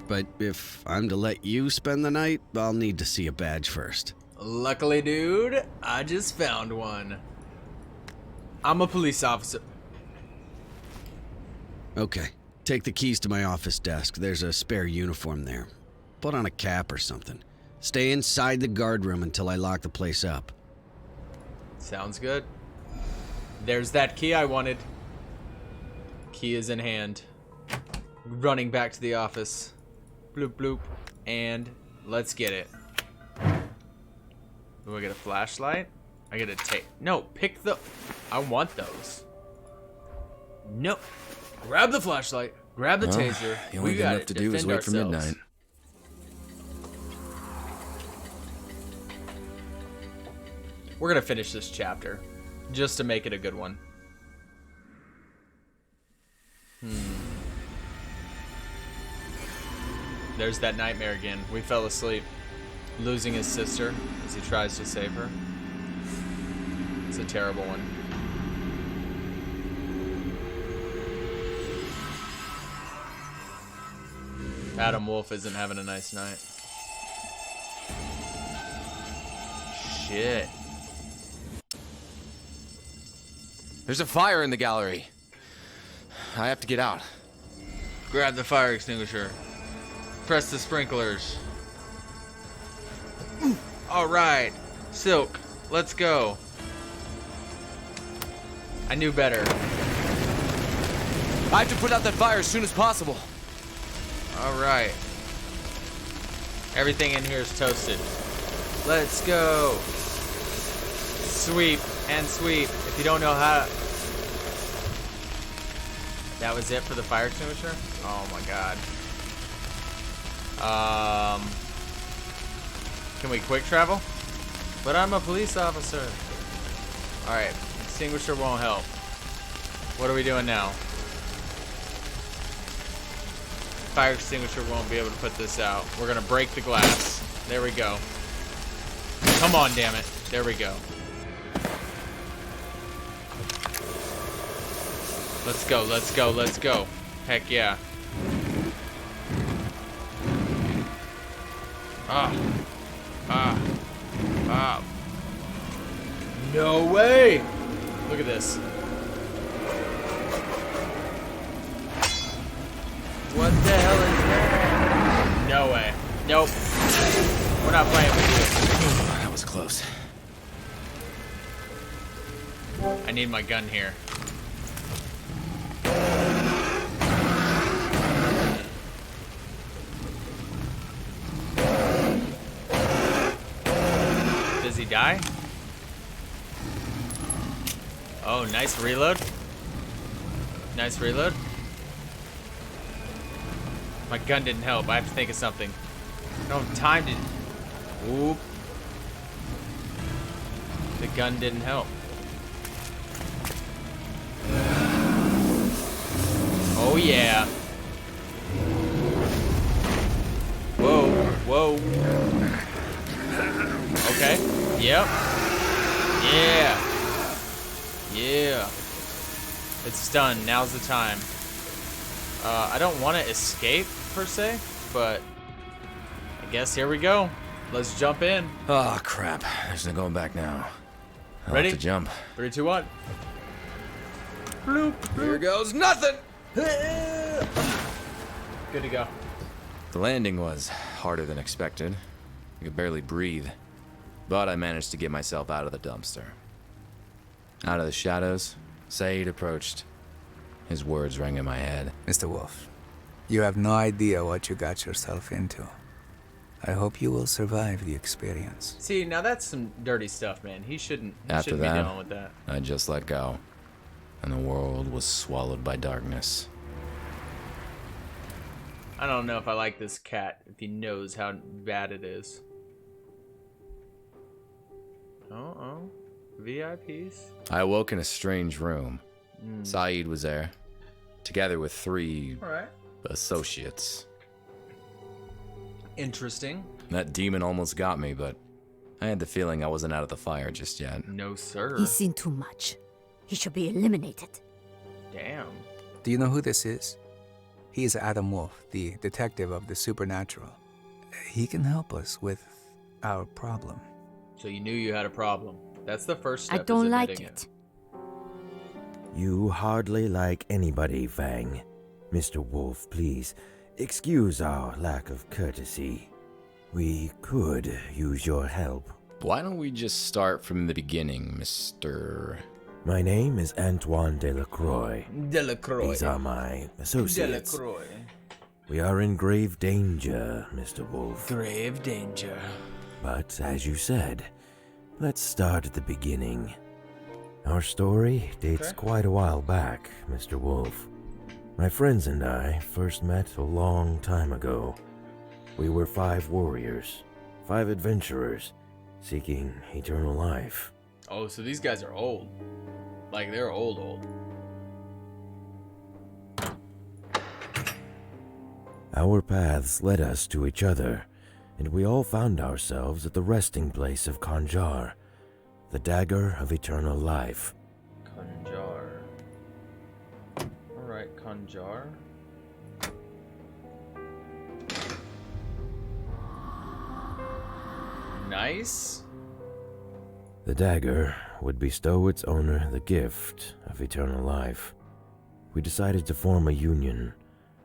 But if I'm to let you spend the night, I'll need to see a badge first. Luckily, dude, I just found one. I'm a police officer. Okay, take the keys to my office desk. There's a spare uniform there. Put on a cap or something. Stay inside the guard room until I lock the place up. Sounds good. There's that key I wanted. Key is in hand. Running back to the office. Bloop, bloop. And let's get it. Do I get a flashlight? I get a tape. No, pick the... I want those. No. Grab the flashlight. Grab the taser. The only We thing got left to do is wait for midnight. We're gonna finish this chapter. just to make it a good one. There's that nightmare again. We fell asleep, losing his sister as he tries to save her. It's a terrible one. Adam Wolfe isn't having a nice night. Shit. There's a fire in the gallery. I have to get out. Grab the fire extinguisher. Press the sprinklers. Alright. Silk, let's go. I knew better. I have to put out that fire as soon as possible. Alright. Everything in here is toasted. Let's go. Sweep and sweep. If you don't know how to... That was it for the fire extinguisher? Oh my god. Can we quick travel? But I'm a police officer. Alright. Extinguisher won't help. What are we doing now? Fire extinguisher won't be able to put this out. We're gonna break the glass. There we go. Come on, damn it. There we go. Let's go, let's go, let's go. Heck yeah. No way! Look at this. What the hell is that? No way. Nope. We're not playing with you. That was close. I need my gun here. Does he die? Oh, nice reload. Nice reload. My gun didn't help. I have to think of something. I don't have time to... Oop. The gun didn't help. Oh yeah. Whoa, whoa. Okay. Yep. Yeah. Yeah. It's done. Now's the time. I don't want to escape, per se, but I guess here we go. Let's jump in. Oh, crap. There's no going back now. I'll Ready? have to jump. 3, 2, 1. Bloop, bloop. Here goes nothing! Good to go. The landing was harder than expected. I could barely breathe. But I managed to get myself out of the dumpster. Out of the shadows, Saeed approached. His words rang in my head. Mr. Wolfe, you have no idea what you got yourself into. I hope you will survive the experience. See, now that's some dirty stuff, man. He shouldn't After be that, dealing with that. I just let go. And the world was swallowed by darkness. I don't know if I like this cat, if he knows how bad it is. Uh-oh. VIPs? I awoke in a strange room. Saeed was there, together with 3 Alright. associates. Interesting. That demon almost got me, but I had the feeling I wasn't out of the fire just yet. No, sir. He's seen too much. He should be eliminated. Damn. Do you know who this is? He is Adam Wolfe, the detective of the supernatural. He can help us with our problem. So you knew you had a problem. That's the first step. I don't is like admitting it. You hardly like anybody, Fang. Mr. Wolfe, please, excuse our lack of courtesy. We could use your help. Why don't we just start from the beginning, Mr. My name is Antoine Delacroix. Delacroix. These are my associates. Delacroix. We are in grave danger, Mr. Wolfe. Grave danger. But as you said, let's start at the beginning. Our story dates quite a while back, Mr. Wolfe. My friends and I first met a long time ago. We were 5 warriors, 5 adventurers, seeking eternal life. Oh, so these guys are old. Like, they're old. Our paths led us to each other, and we all found ourselves at the resting place of Kanjar, the dagger of eternal life. Kanjar. Alright, Kanjar. Nice. The dagger would bestow its owner the gift of eternal life. We decided to form a union,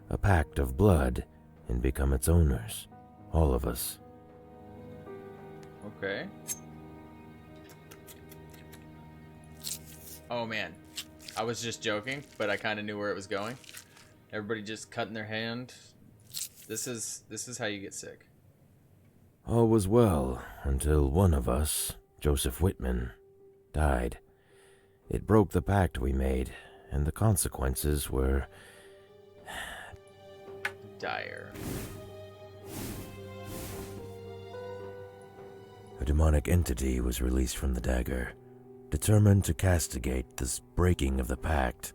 a pact of blood, and become its owners. All of us. Okay. Oh man, I was just joking, but I kind of knew where it was going. Everybody just cutting their hand. This is how you get sick. All was well until one of us, Joseph Whitman, died. It broke the pact we made, and the consequences were Dire. a demonic entity was released from the dagger, determined to castigate this breaking of the pact.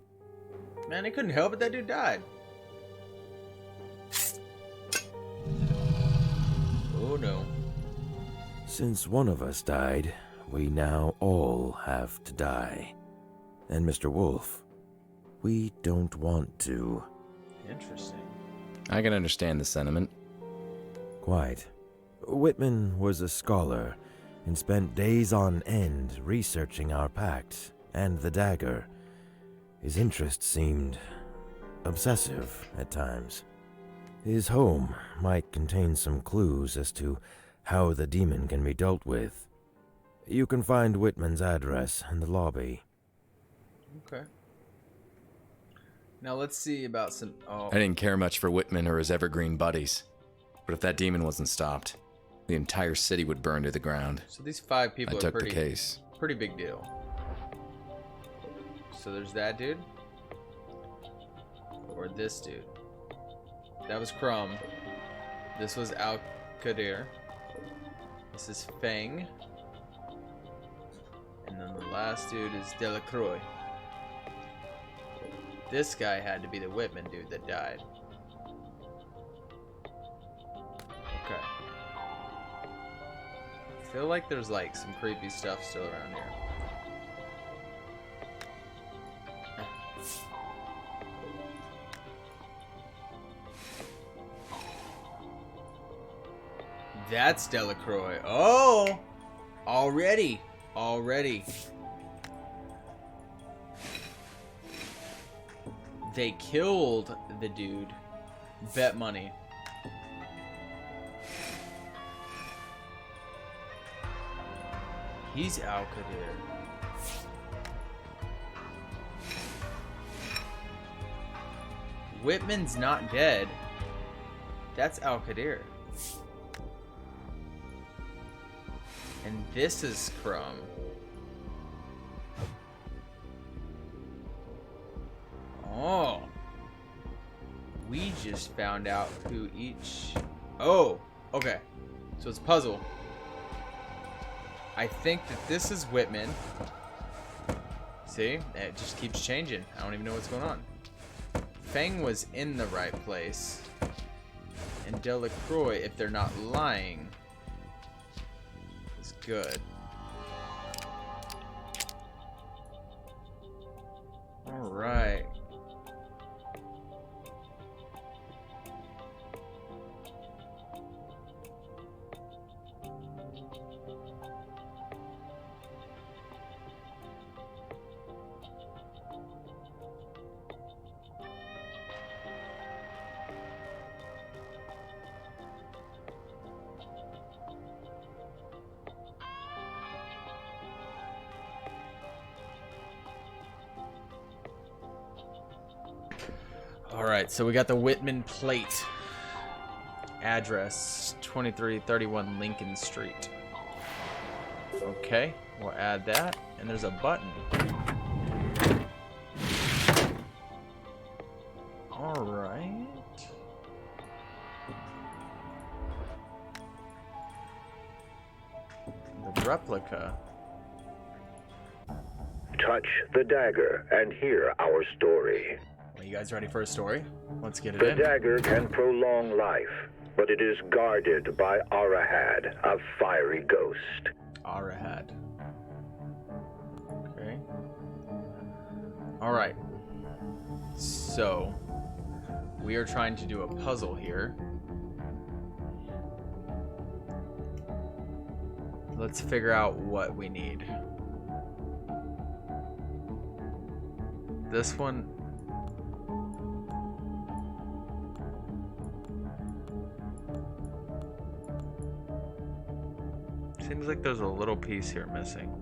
Man, I couldn't help it. That dude died. Oh no. Since one of us died, we now all have to die. And Mr. Wolfe, we don't want to. Interesting. I can understand the sentiment. Quite. Whitman was a scholar and spent days on end researching our pact and the dagger. His interest seemed obsessive at times. His home might contain some clues as to how the demon can be dealt with. You can find Whitman's address in the lobby. Okay. Now let's see about some. Oh, I didn't care much for Whitman or his evergreen buddies. But if that demon wasn't stopped, the entire city would burn to the ground. so these 5 I people are took the pretty case. big deal. So there's that dude, or this dude. That was Crumb. This was Al Qadir. This is Fang. And then the last dude is Delacroix. This guy had to be the Whitman dude that died. Okay. I feel like there's like some creepy stuff still around here. That's Delacroix. Oh! Already. They killed the dude. Bet money. He's Al Qadir. Whitman's not dead. That's Al Qadir. And this is Crumb. Oh. We just found out who each... Oh, okay. So it's a puzzle. I think that this is Whitman. See? It just keeps changing. I don't even know what's going on. Fang was in the right place. And Delacroix, if they're not lying, is good. Alright. Alright, so we got the Whitman plate. Address 2331 Lincoln Street. Okay, we'll add that. And there's a button. Alright. The replica. Touch the dagger and hear our story. Are you guys ready for a story? Let's get it The in. dagger can prolong life, but it is guarded by Arahad, a fiery ghost. Arahad. Okay. Alright. So, we are trying to do a puzzle here. Let's figure out what we need. This one. Seems like there's a little piece here missing.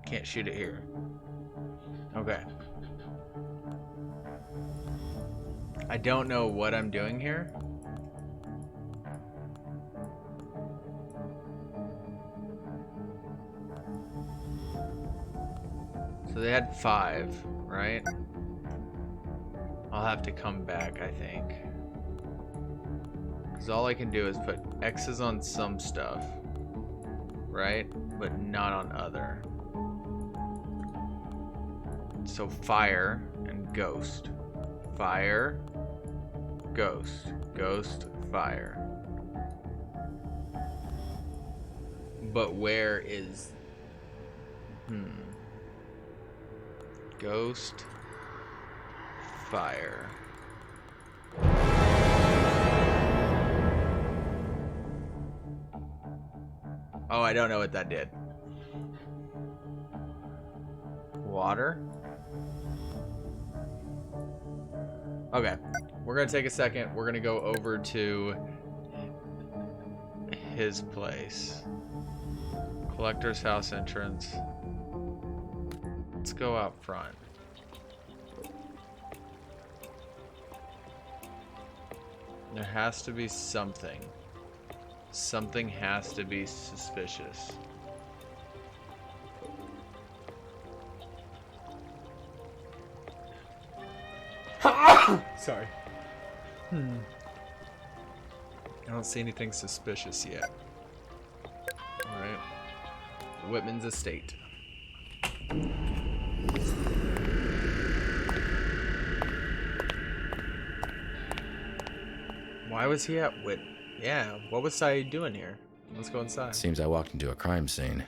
Can't shoot it here. Okay. I don't know what I'm doing here. So they had 5, right? I'll have to come back, I think. Because all I can do is put X's on some stuff, right? But not on other. So fire and ghost. Fire, ghost. Ghost, fire. But where is... Ghost, fire. Oh, I don't know what that did. Water? Okay, we're gonna take a second. We're gonna go over to his place. Collector's house entrance. Let's go out front. There has to be something. Something has to be suspicious. Sorry. I don't see anything suspicious yet. Alright. Whitman's estate. Why was he at Whit? Yeah, what was Saeed doing here? Let's go inside. Seems I walked into a crime scene.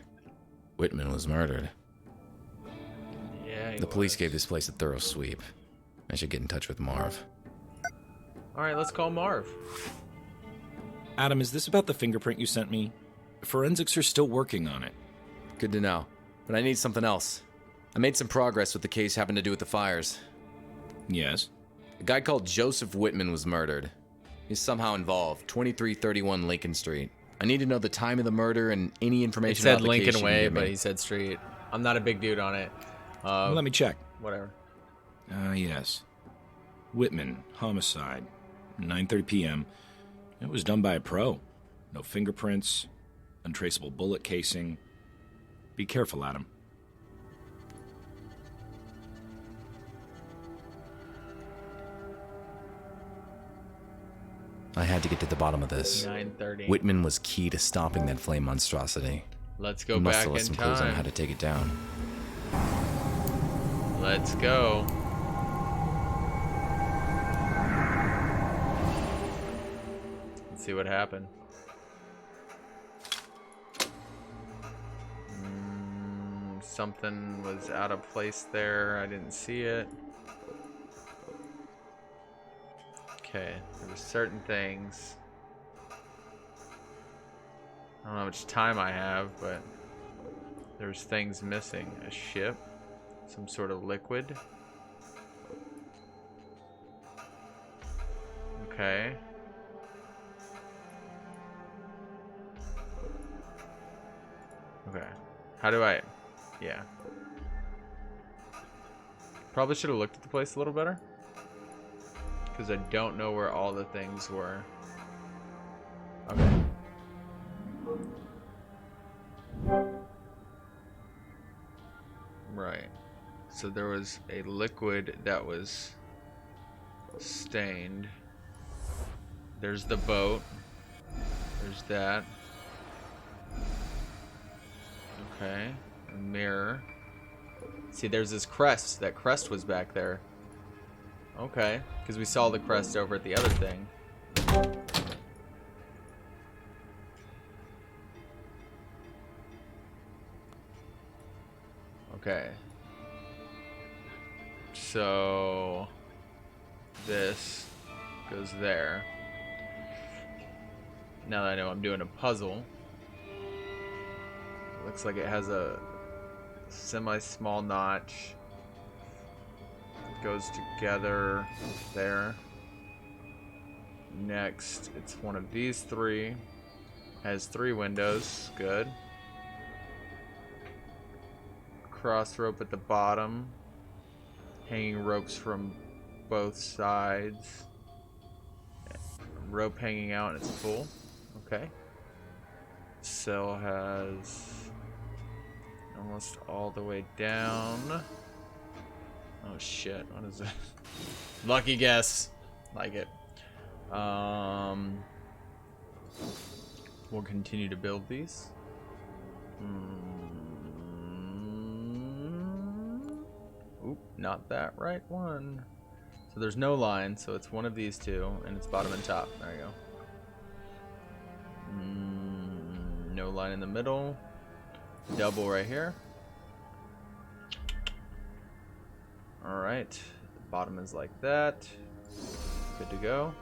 Whitman was murdered. Yeah, The police gave this place a thorough sweep. I should get in touch with Marv. Alright, let's call Marv. Adam, is this about the fingerprint you sent me? Forensics are still working on it. Good to know. But I need something else. I made some progress with the case having to do with the fires. Yes? A guy called Joseph Whitman was murdered. He's somehow involved. 2331 Lincoln Street. I need to know the time of the murder and any It information said about the Lincoln case you can Way, give me. but he said street. I'm not a big dude on it. Let me check. Whatever. Yes. Whitman, homicide. 9:30 p.m. It was done by a pro. No fingerprints. Untraceable bullet casing. Be careful, Adam. I had to get to the bottom of this. 9:30. Whitman was key to stopping that flame monstrosity. Let's go He must back have left in some clues on how time. to take it down. Let's go. Let's see what happened. Something was out of place there. I didn't see it. Okay, there were certain things. I don't know how much time I have, but there's things missing. A ship, some sort of liquid. Okay. Okay. How do I... Yeah. Probably should have looked at the place a little better. Because I don't know where all the things were. Okay. so there was a liquid that was stained. There's the boat. There's that. Okay. A mirror. See, there's this crest. That crest was back there. Okay. Because we saw the crest over at the other thing. Okay. So this goes there. Now that I know I'm doing a puzzle, looks like it has a semi-small notch. It goes together there. Next, it's one of these three. Has 3 windows. Good. Cross rope at the bottom. Hanging ropes from both sides. Rope hanging out and it's full. Okay. Cell has almost all the way down. Oh shit, what is it? Lucky guess. Like it. We'll continue to build these. Oop, not that right one. So there's no line, so it's one of these two, and it's bottom and top. There you go. No line in the middle. Double right here. Alright. The bottom is like that. Good to go.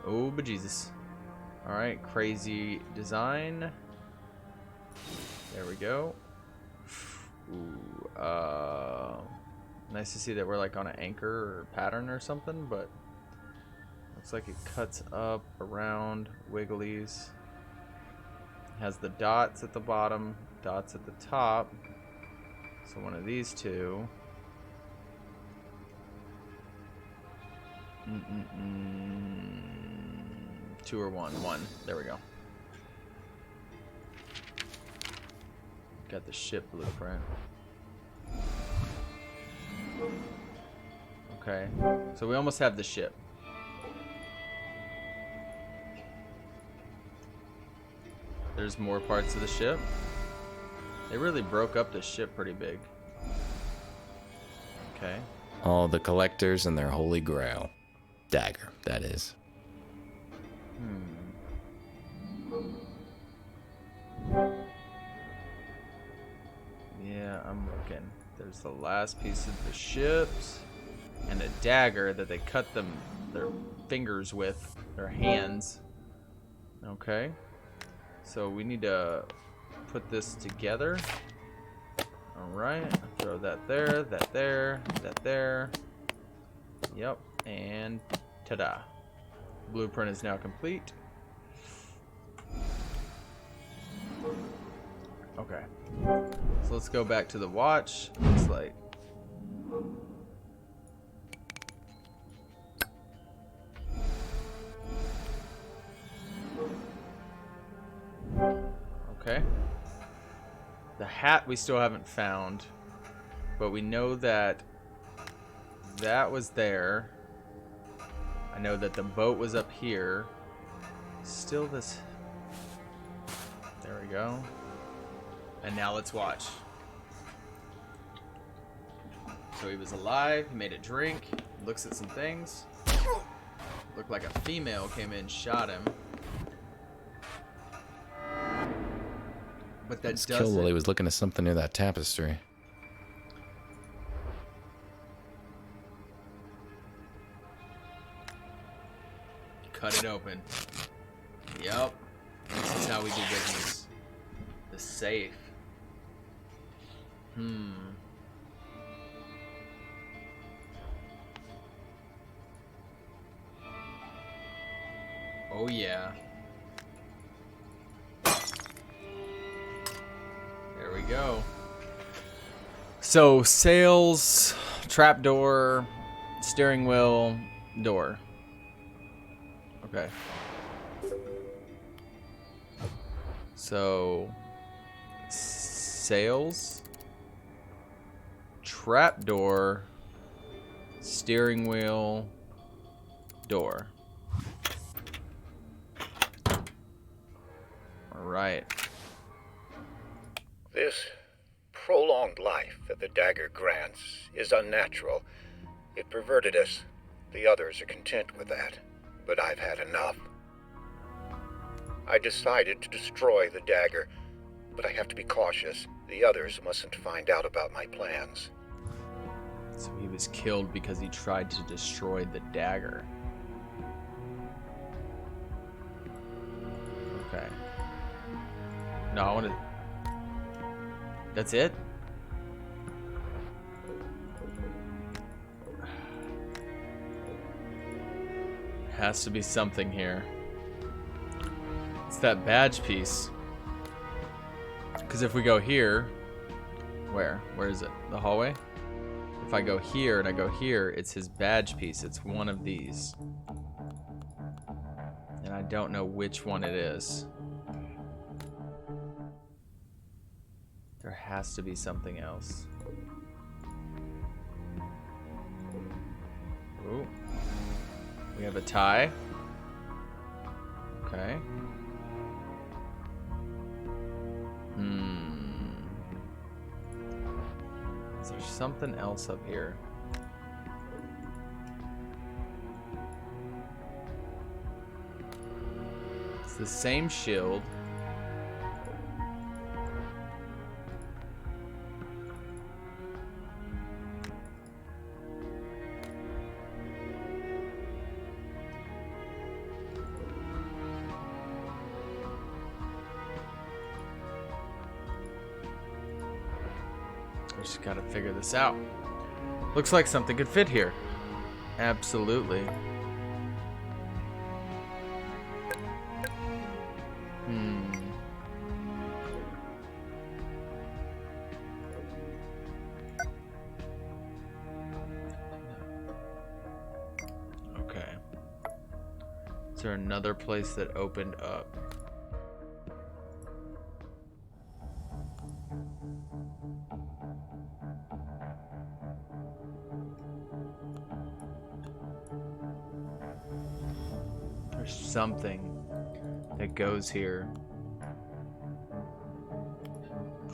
Oh, bejesus. Alright, crazy design. There we go. Ooh, nice to see that we're like on an anchor or pattern or something, but looks like it cuts up around wigglies. Has the dots at the bottom, dots at the top. So one of these two. 2 or 1? 1. There we go. Got the ship blueprint. Okay, so we almost have the ship. There's more parts of the ship. They really broke up the ship pretty big. Okay. All the collectors and their holy grail. Dagger, that is. Yeah, I'm looking. There's the last piece of the ships and a dagger that they cut their fingers with, their hands. Okay. So we need to put this together. Alright, throw that there, that there, that there. Yep, and ta-da. Blueprint is now complete. Okay. So let's go back to the watch. Looks like okay. The hat we still haven't found, but we know that that was there. I know that the boat was up here. Still this. There we go. And now let's watch. So he was alive, he made a drink, looks at some things. Looked like a female came in, shot him. But that doesn't... Killed while he was looking at something near that tapestry. Cut it open. Yep. This is how we do business. The safe. Oh yeah. There we go. So sails, trapdoor, steering wheel, door. Okay. So sails, trap door, steering wheel, door. All right. This prolonged life that the dagger grants is unnatural. It perverted us. The others are content with that, but I've had enough. I decided to destroy the dagger, but I have to be cautious. The others mustn't find out about my plans. So he was killed because he tried to destroy the dagger. Okay. No, I want to... That's it? Has to be something here. It's that badge piece. Because if we go here... Where? Where is it? The hallway? If I go here and I go here, it's his badge piece. It's one of these. And I don't know which one it is. There has to be something else. Ooh. We have a tie. Okay. Is there something else up here? It's the same shield. I just gotta figure this out. Looks like something could fit here. Absolutely. Okay. Is there another place that opened up? There's something that goes here.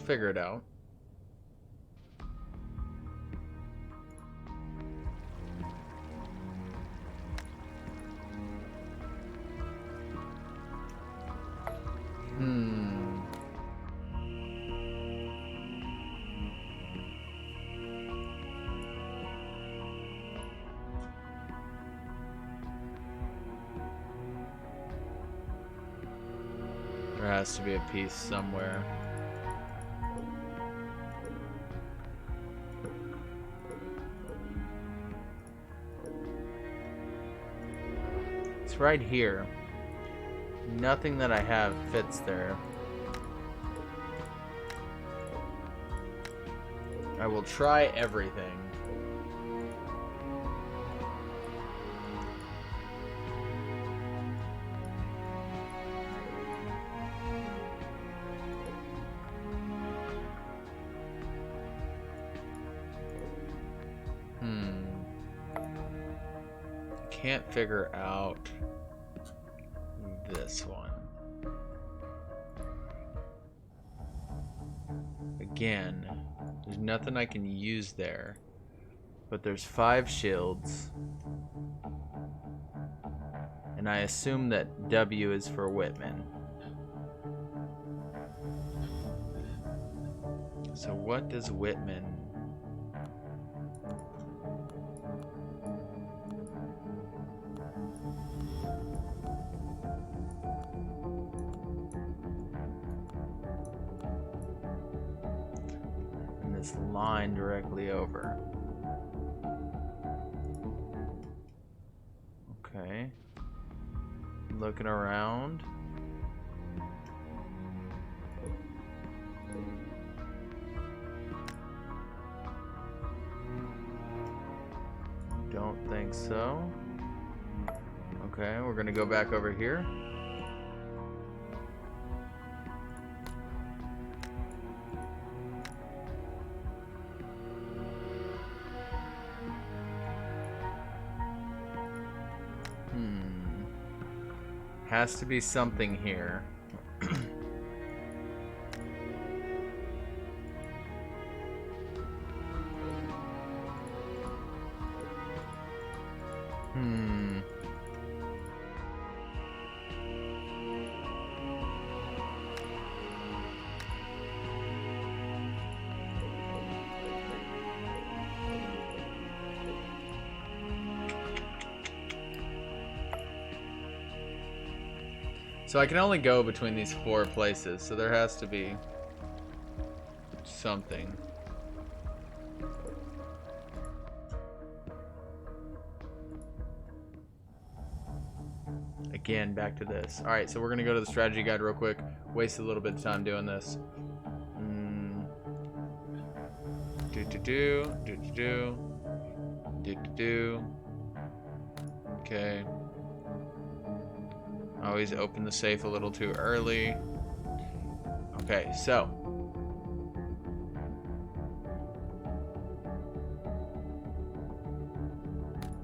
Figure it out. There has to be a piece somewhere. It's right here. Nothing that I have fits there. I will try everything. Can't figure out this one. Again, there's nothing I can use there, but there's 5 shields, and I assume that W is for Whitman. So what does Whitman... this line directly over. Okay. Looking around. Don't think so. Okay, we're gonna go back over here. Has to be something here. So I can only go between these 4 places, so there has to be something. Again, back to this. Alright, so we're going to go to the strategy guide real quick. Wasted a little bit of time doing this. Okay. Always open the safe a little too early. Okay, so.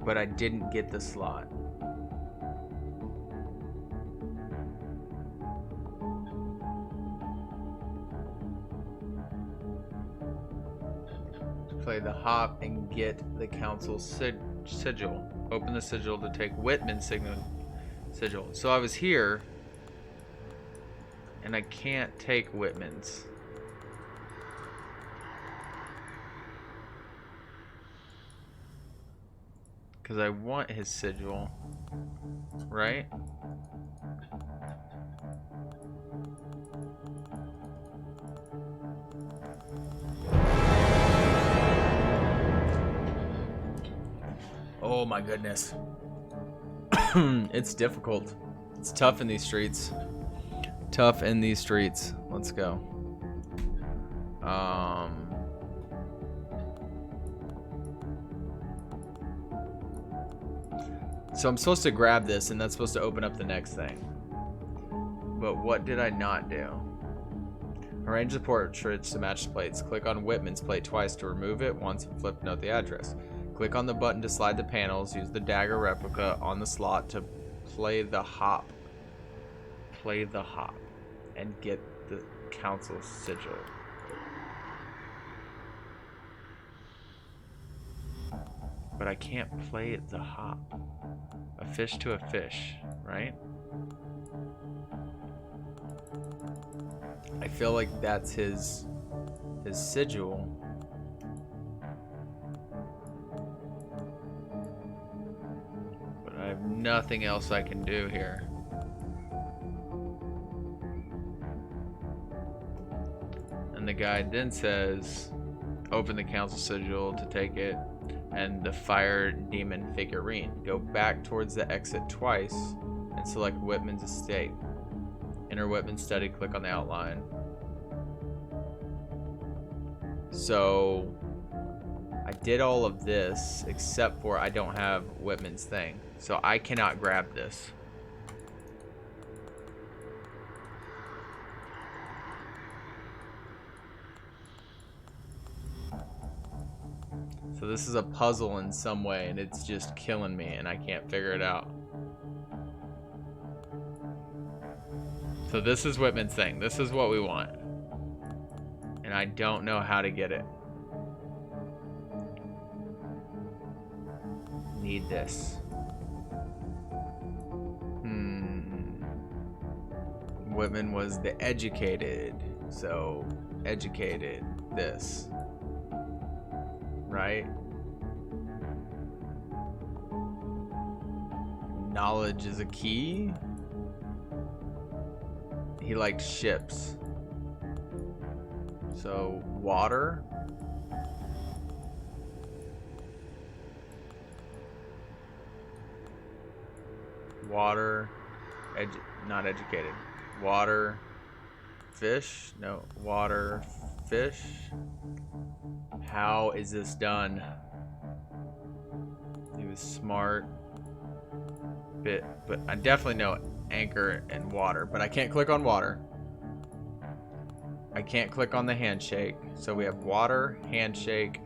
But I didn't get the slot. Play the hop and get the council sigil. Open the sigil to take Whitman's sigil. So I was here, and I can't take Whitman's. Because I want his sigil, right? Oh my goodness. It's difficult. It's tough in these streets. Tough in these streets. Let's go. So I'm supposed to grab this, and that's supposed to open up the next thing. But what did I not do? Arrange the portraits to match the plates. Click on Whitman's plate twice to remove it, once and flip note the address. Click on the button to slide the panels. Use the dagger replica on the slot to play the hop. Play the hop. And get the council sigil. But I can't play the hop. A fish to a fish, right? I feel like that's his sigil. But I have nothing else I can do here. And the guide then says, open the council sigil to take it, and the fire demon figurine. Go back towards the exit twice and select Whitman's estate. Enter Whitman's study, click on the outline. So I did all of this except for I don't have Whitman's thing. So I cannot grab this. So this is a puzzle in some way, and it's just killing me, and I can't figure it out. So this is Whitman's thing. This is what we want. And I don't know how to get it. Need this. Whitman was the educated. So, educated. This. Right? Knowledge is a key. He liked ships. So, water. Water. Not educated. Water. Fish. No. Water. Fish. How is this done? He was smart. But I definitely know anchor and water. But I can't click on water. I can't click on the handshake. So we have water, handshake,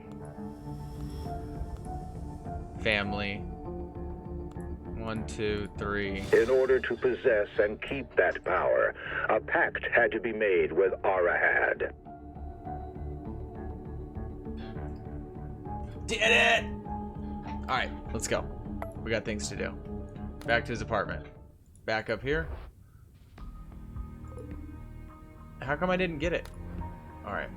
family. 1, 2, 3. In order to possess and keep that power, a pact had to be made with Arahad. Did it! Alright, let's go. We got things to do. Back to his apartment. Back up here. How come I didn't get it? Alright.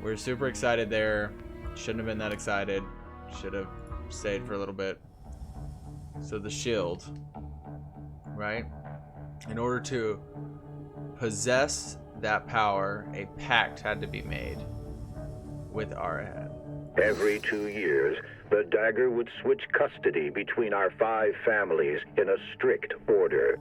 We're super excited there. Shouldn't have been that excited. Should have stayed for a little bit. So the shield, right? In order to possess that power, a pact had to be made with Arahad. Every 2 years, the dagger would switch custody between our 5 families in a strict order.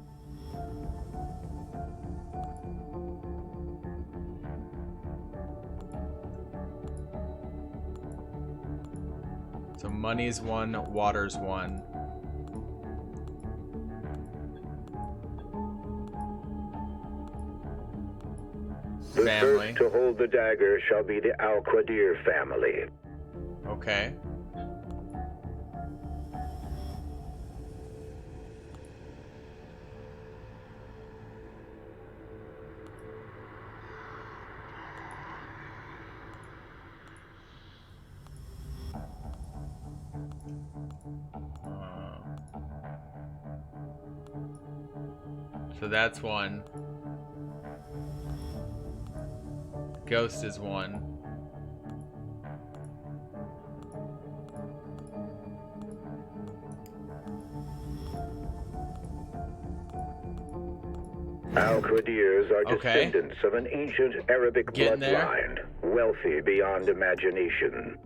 So money's 1, water's 1. The Family. first to hold the dagger shall be the Al-Qadir family. Okay. So that's 1. Ghost is 1. Al-Qadirs are Okay. descendants of an ancient Arabic Getting there. bloodline, wealthy beyond imagination.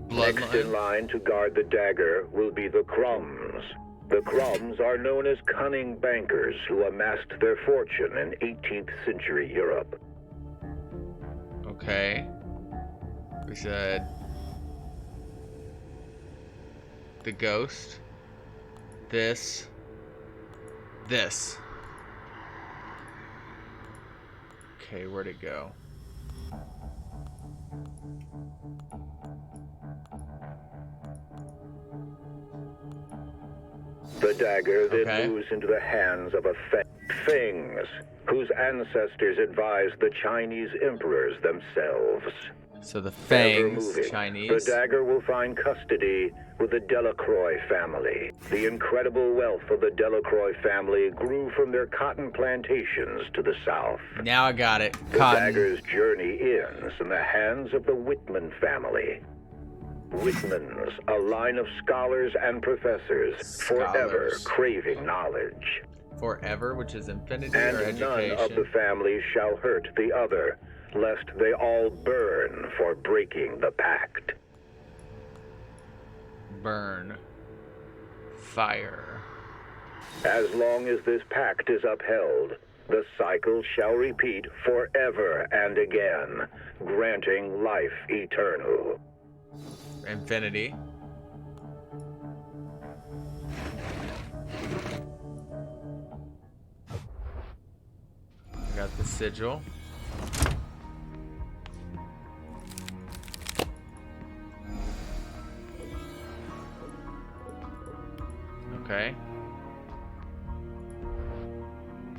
Next in Bloodline. line to guard the dagger will be the Crumbs. The Crumbs are known as cunning bankers who amassed their fortune in 18th century Europe. Okay. We said the ghost. This. Okay, where'd it go? The dagger then Okay. moves into the hands of a Fangs, whose ancestors advised the Chinese emperors themselves. So the Ever fangs, moving, Chinese. The dagger will find custody with the Delacroix family. The incredible wealth of the Delacroix family grew from their cotton plantations to the south. Now I got it. The Cotton. dagger's journey ends in the hands of the Whitman family. Whitmans, a line of scholars and professors, forever Scholars. craving knowledge. Forever, which is infinity or And none education. of the families shall hurt the other, lest they all burn for breaking the pact. Burn. Fire. As long as this pact is upheld, the cycle shall repeat forever and again, granting life eternal. Infinity. I got the sigil. Okay.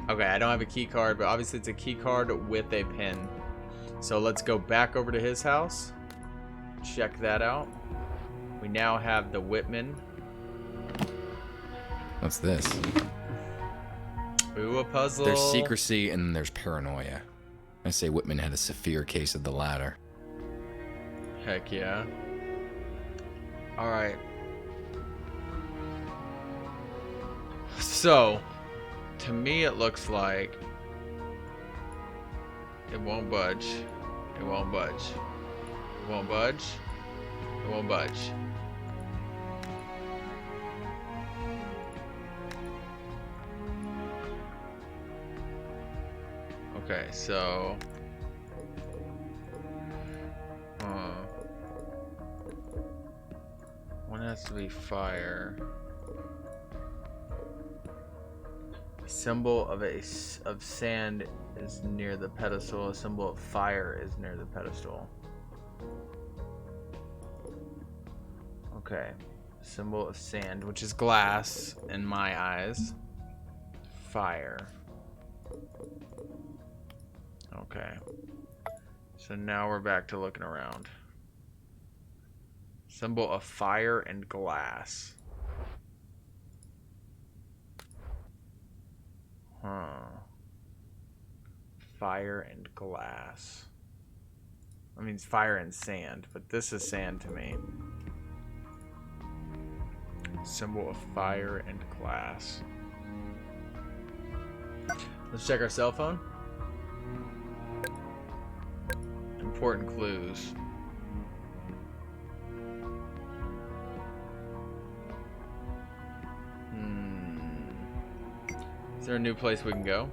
Okay, I don't have a key card, but obviously it's a key card with a pin. So let's go back over to his house. Check that out. We now have the Whitman. What's this? Ooh, a puzzle. There's secrecy and then there's paranoia. I say Whitman had a severe case of the latter. Heck yeah. Alright. So, to me it looks like it won't budge. It won't budge. It won't budge. It won't budge. Okay, so one has to be fire. A symbol of sand is near the pedestal. A symbol of fire is near the pedestal. Okay. Symbol of sand, which is glass in my eyes. Fire. Okay. So now we're back to looking around. Symbol of fire and glass. Huh. Fire and glass. I mean, it's fire and sand, but this is sand to me. Symbol of fire and glass. Let's check our cell phone. Important clues. Is there a new place we can go?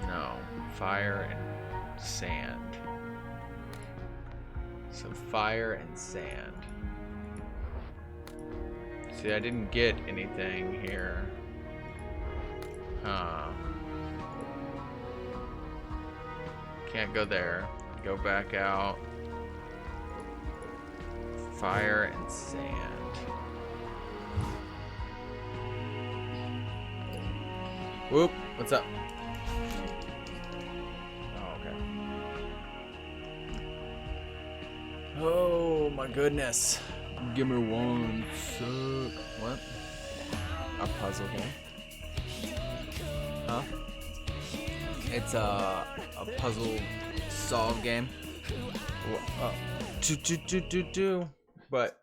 No. Fire and sand. So fire and sand. See, I didn't get anything here. Huh. Can't go there. Go back out. Fire and sand. Whoop, what's up? Oh, okay. Oh my goodness. Give me one sec. What? A puzzle game? Huh? It's a puzzle solve game. But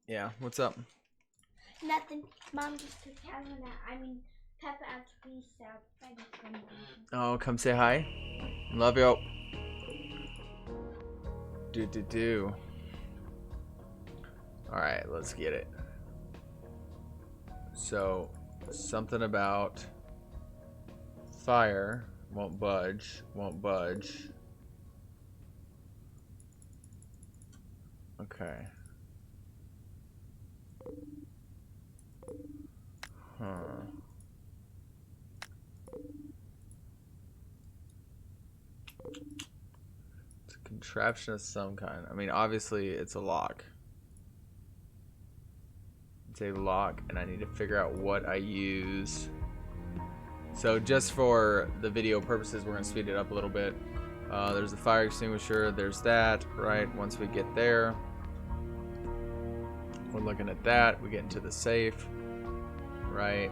yeah, what's up? Nothing. Mom just took Kevin out. I mean, Peppa out to be outside. Oh, come say hi. Love you. Alright, let's get it. So, something about fire won't budge. Okay. Huh. It's a contraption of some kind. I mean, obviously, it's a lock. It's a lock, and I need to figure out what I use. So just for the video purposes, we're going to speed it up a little bit. There's the fire extinguisher. There's that, right? Once we get there, we're looking at that. We get into the safe, right?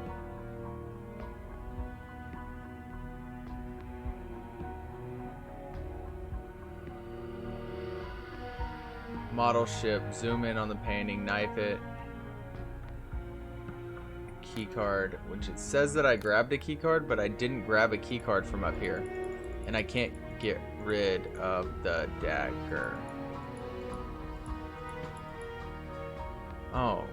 Model ship. Zoom in on the painting. Knife it. Key card, which it says that I grabbed a key card, but I didn't grab a key card from up here, and I can't get rid of the dagger. Oh.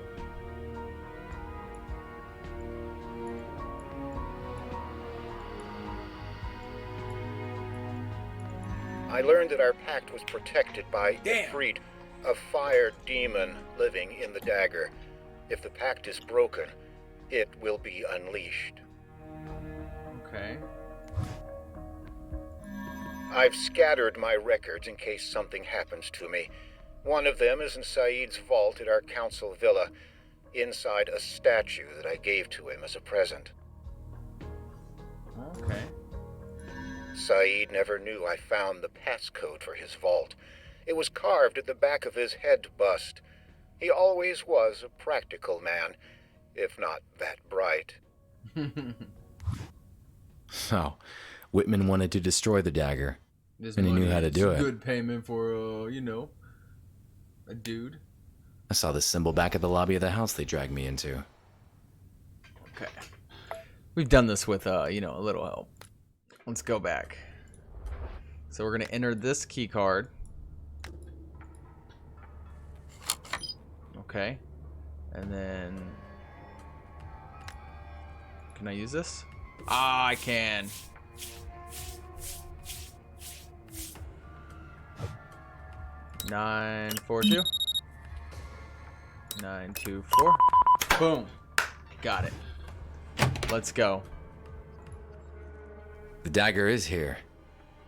I learned that our pact was protected by Ifrit, a fire demon living in the dagger. If the pact is broken, it will be unleashed. Okay. I've scattered my records in case something happens to me. One of them is in Saeed's vault at our council villa, inside a statue that I gave to him as a present. Okay. Saeed never knew I found the passcode for his vault. It was carved at the back of his head bust. He always was a practical man, if not that bright. So, Whitman wanted to destroy the dagger, and he knew how to do it. Good payment for, you know, a dude. I saw the symbol back at the lobby of the house they dragged me into. Okay. We've done this with, you know, a little help. Let's go back. So we're going to enter this key card. Okay. And then... Can I use this? Ah, I can. Nine, 4, 2. 9, 2, 4. Boom. Got it. Let's go. The dagger is here.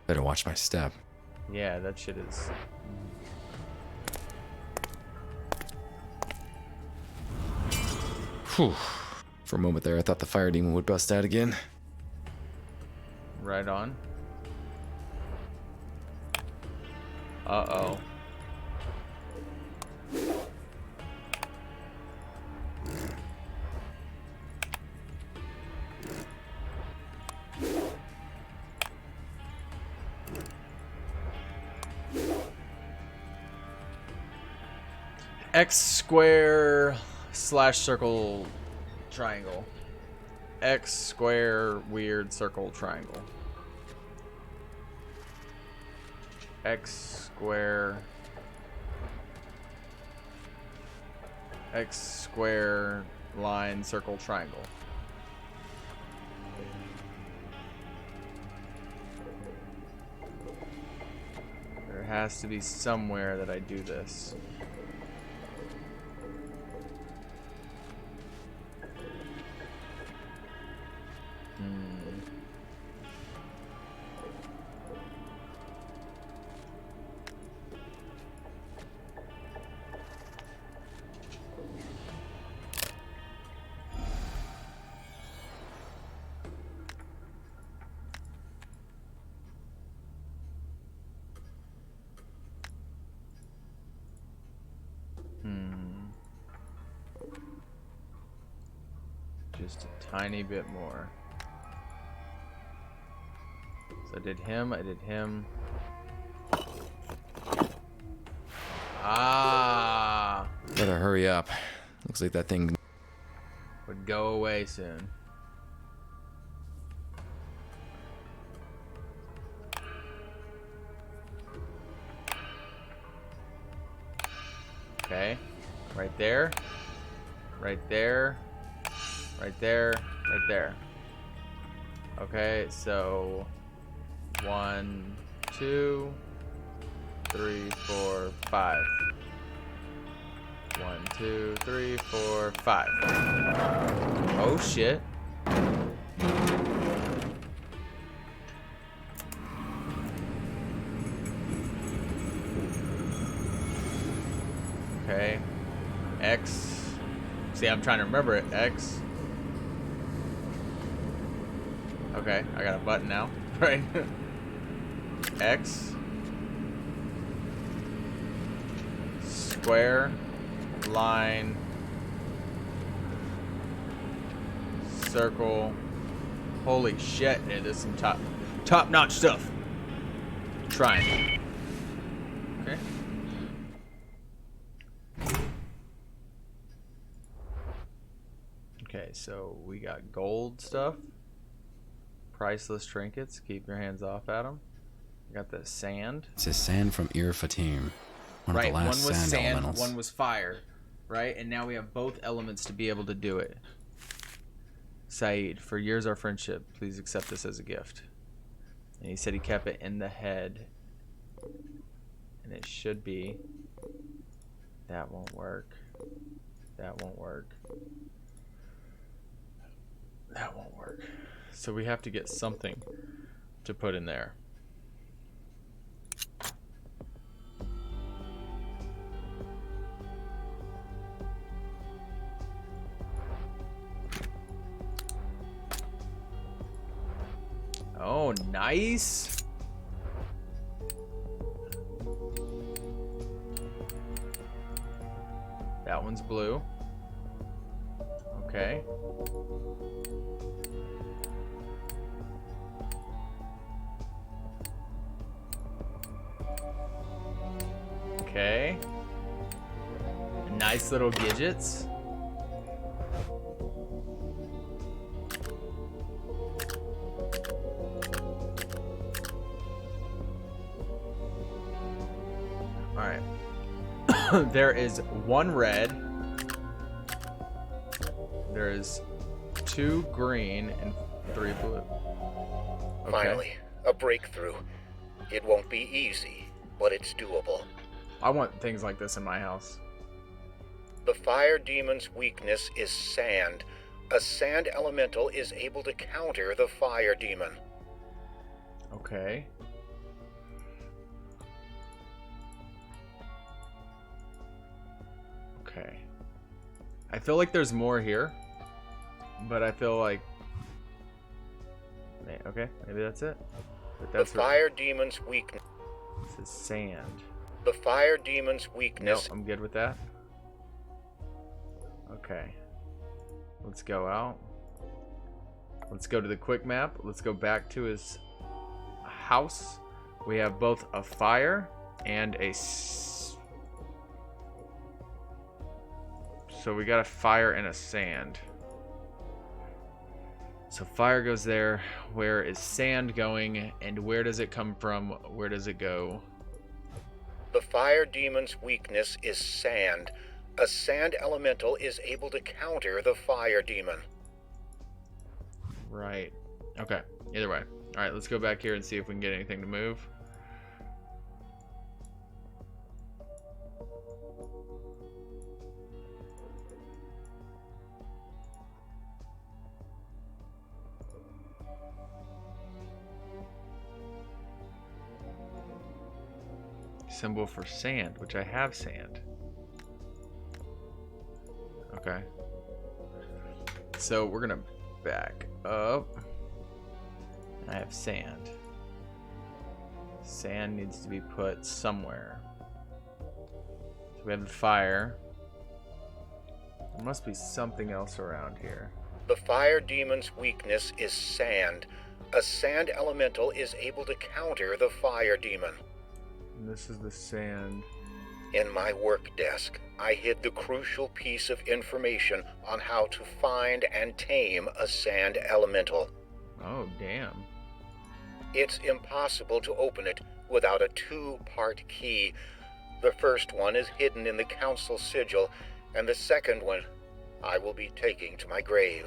Better watch my step. Yeah, that shit is... Whew. For a moment there, I thought the fire demon would bust out again. Right on. Uh-oh. X square slash circle triangle. X square weird circle triangle. X square line circle triangle. There has to be somewhere that I do this. Just a tiny bit more. So I did him, I did him. Ah! Better hurry up. Looks like that thing Would go away soon. Okay. Right there. Right there. Right there. Right there. Okay, so 1, 2, 3, 4, 5. 1, 2, 3, 4, 5. Oh shit. Okay. X. See, I'm trying to remember it. X. Okay, I got a button now. Right. X. Square. Line. Circle. Holy shit, dude, this is some top-notch stuff. Triangle. Okay. Okay, so we got gold stuff. Priceless trinkets. Keep your hands off at them. We got the sand. It says sand from Ir Fatim. One Right, of the one last was sand, elementals. one was fire. Right, and now we have both elements to be able to do it. Saeed, for years our friendship, please accept this as a gift. And he said he kept it in the head. And it should be. That won't work. That won't work. That won't work. So we have to get something to put in there. Oh, nice. That one's blue. Okay. Okay. Nice little gadgets. Alright. There is one red. There is 2 green and 3 blue. Okay. Finally, a breakthrough. It won't be easy, but it's doable. I want things like this in my house. The fire demon's weakness is sand. A sand elemental is able to counter the fire demon. Okay. Okay. I feel like there's more here. but I feel like... Okay, maybe that's it. But The that's fire demon's weakness. This is sand. The fire demon's weakness. Nope, I'm good with that. Okay. Let's go out. Let's go to the quick map. Let's go back to his house. We have both a fire and a... So we got a fire and a sand. So fire goes there. Where is sand going? And where does it come from? Where does it go? The fire demon's weakness is sand. A sand elemental is able to counter the fire demon. Right. Okay. Either way. All right, let's go back here and see if we can get anything to move. Symbol for sand, which I have sand. Okay. So we're gonna back up. I have sand. Sand needs to be put somewhere. So we have the fire. There must be something else around here. The fire demon's weakness is sand. A sand elemental is able to counter the fire demon. And this is the sand. In my work desk, I hid the crucial piece of information on how to find and tame a sand elemental. Oh, damn. It's impossible to open it without a two-part key. The first one is hidden in the council sigil, and the second one I will be taking to my grave.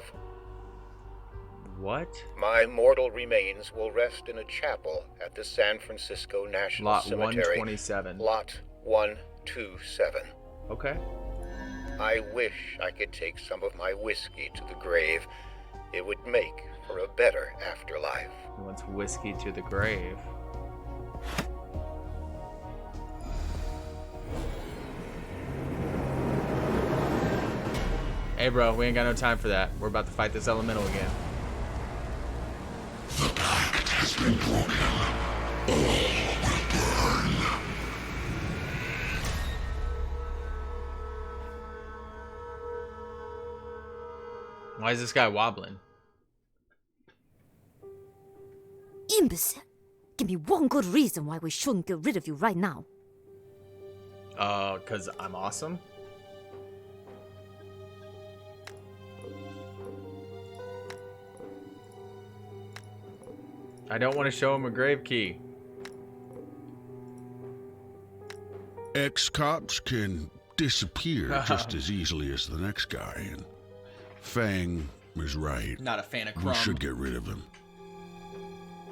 What? My mortal remains will rest in a chapel at the San Francisco National Lot Cemetery. 127. Lot 127. Okay. I wish I could take some of my whiskey to the grave. It would make for a better afterlife. He wants whiskey to the grave. Hey bro, we ain't got no time for that. We're about to fight this elemental again. The pact has been broken. All will burn. Why is this guy wobbling? Imbecile! Give me one good reason why we shouldn't get rid of you right now. 'Cause I'm awesome? I don't want to show him a grave key. Ex-cops can disappear just as easily as the next guy, and Fang is right. Not a fan of We Crumb. should get rid of him.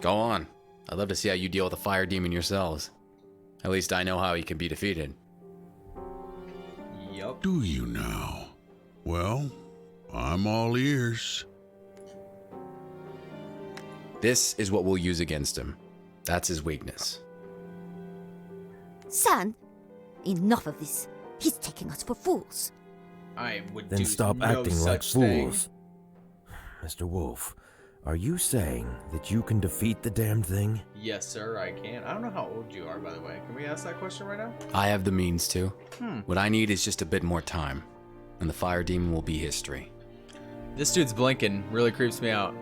Go on. I'd love to see how you deal with a fire demon yourselves. At least I know how he can be defeated. Yup. Do you now? Well, I'm all ears. This is what we'll use against him. That's his weakness. San, enough of this. He's taking us for fools. I would Then do stop no acting like such thing. fools. Mr. Wolfe, are you saying that you can defeat the damned thing? Yes, sir, I can. I don't know how old you are, by the way. Can we ask that question right now? I have the means to. What I need is just a bit more time, and the fire demon will be history. This dude's blinking really creeps me out.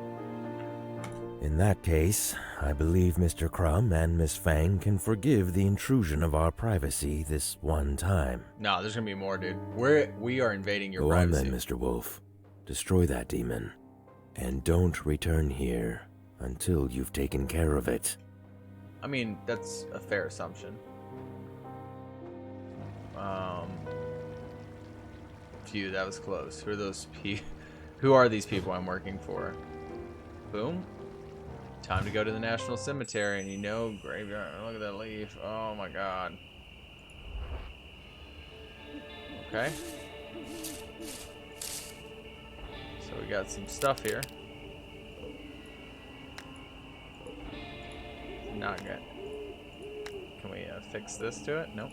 In that case, I believe Mr. Crumb and Miss Fang can forgive the intrusion of our privacy this one time. No, there's gonna be more, dude. We are invading your Go privacy. on then, Mr. Wolfe. Destroy that demon. And don't return here until you've taken care of it. I mean, that's a fair assumption. Phew, that was close. Who are those Who are these people I'm working for? Boom. Time to go to the National Cemetery, and you know, graveyard. Look at that leaf. Oh my god. Okay. So we got some stuff here. Not good. Can we fix this to it? Nope.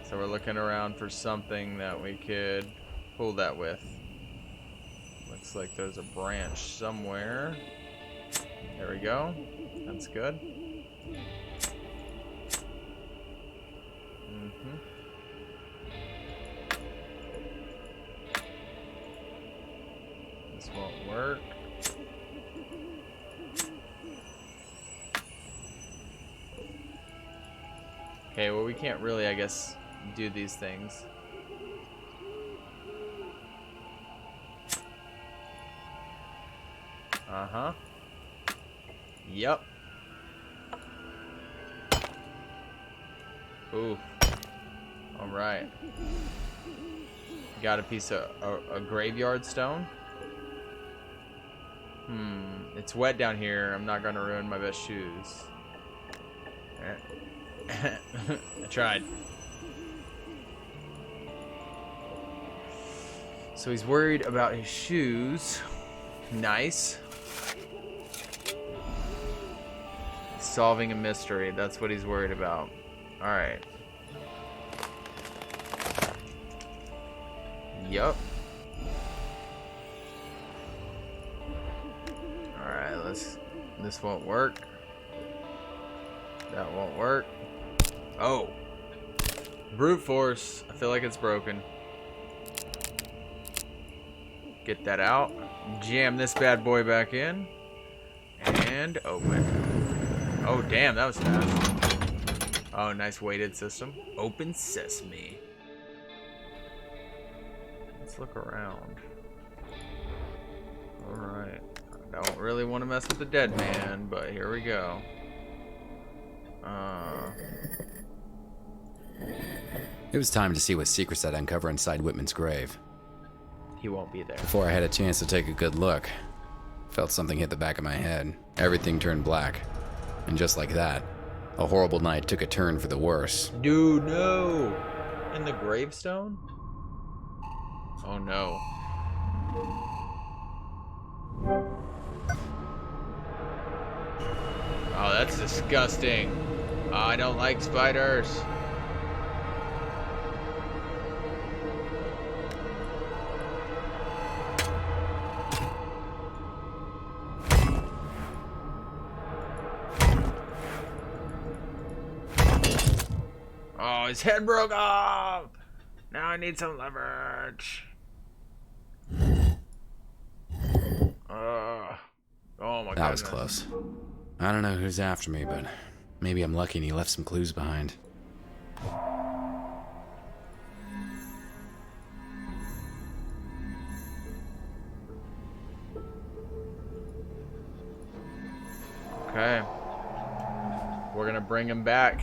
So we're looking around for something that we could pull that with. Look Looks like there's a branch somewhere. There we go. That's good. This won't work. Okay, well, we can't really, I guess, do these things. Uh-huh. Yep. Ooh. Alright. Got a piece of a graveyard stone. It's wet down here. I'm not gonna ruin my best shoes. I tried. So he's worried about his shoes. Nice. Solving a mystery. That's what he's worried about. Alright. Yup. Alright, this won't work. That won't work. Oh. Brute force. I feel like it's broken. Get that out. Jam this bad boy back in. And open. Oh, damn, that was fast. Oh, nice weighted system. Open sesame. Let's look around. Alright. I don't really want to mess with the dead man, but here we go. It was time to see what secrets I'd uncover inside Whitman's grave. He won't be there. Before I had a chance to take a good look, felt something hit the back of my head. Everything turned black. And just like that, a horrible night took a turn for the worse. Dude, no! In the gravestone? Oh no. Oh, that's disgusting. Oh, I don't like spiders. Oh, his head broke off. Now I need some leverage. Oh my god. That was close. I don't know who's after me, but maybe I'm lucky and he left some clues behind. Okay. We're gonna bring him back.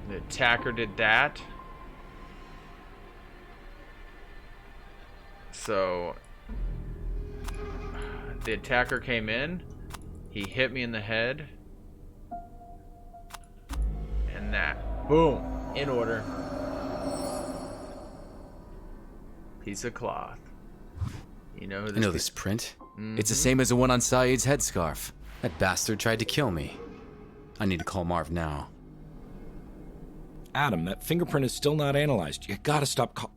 The attacker did that. So the attacker came in, he hit me in the head, and that. Boom. In order. Piece of cloth. You know who this I know this print. It's the same as the one on Saeed's headscarf. That bastard tried to kill me. I need to call Marv now. Adam, that fingerprint is still not analyzed. You gotta stop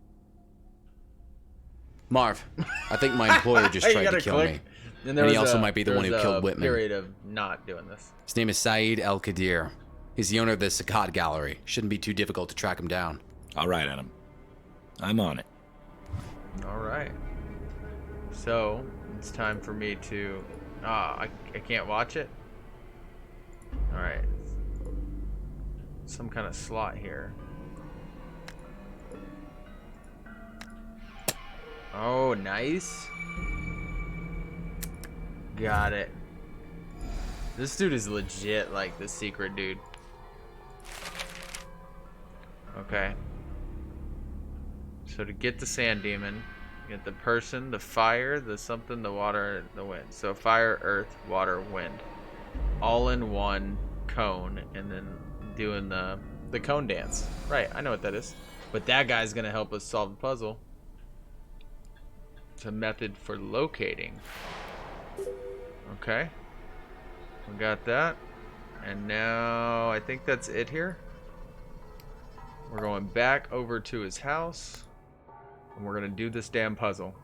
Marv, I think my employer just tried to kill me. And he also might be the one who killed Whitman. Period of not doing this. His name is Saeed El-Qadir. He's the owner of the Saqqat Gallery. Shouldn't be too difficult to track him down. All right, Adam. I'm on it. All right. So, it's time for me to... I can't watch it? All right. Some kind of slot here. Oh, nice. Got it. This dude is legit like the secret dude. Okay. So to get the sand demon, get the person, the fire, the something, the water, the wind. So fire, earth, water, wind. All in one cone, and then doing the cone dance. Right, I know what that is. But that guy's gonna help us solve the puzzle. It's a method for locating. Okay. We got that. And now I think that's it here. We're going back over to his house. And we're gonna do this damn puzzle.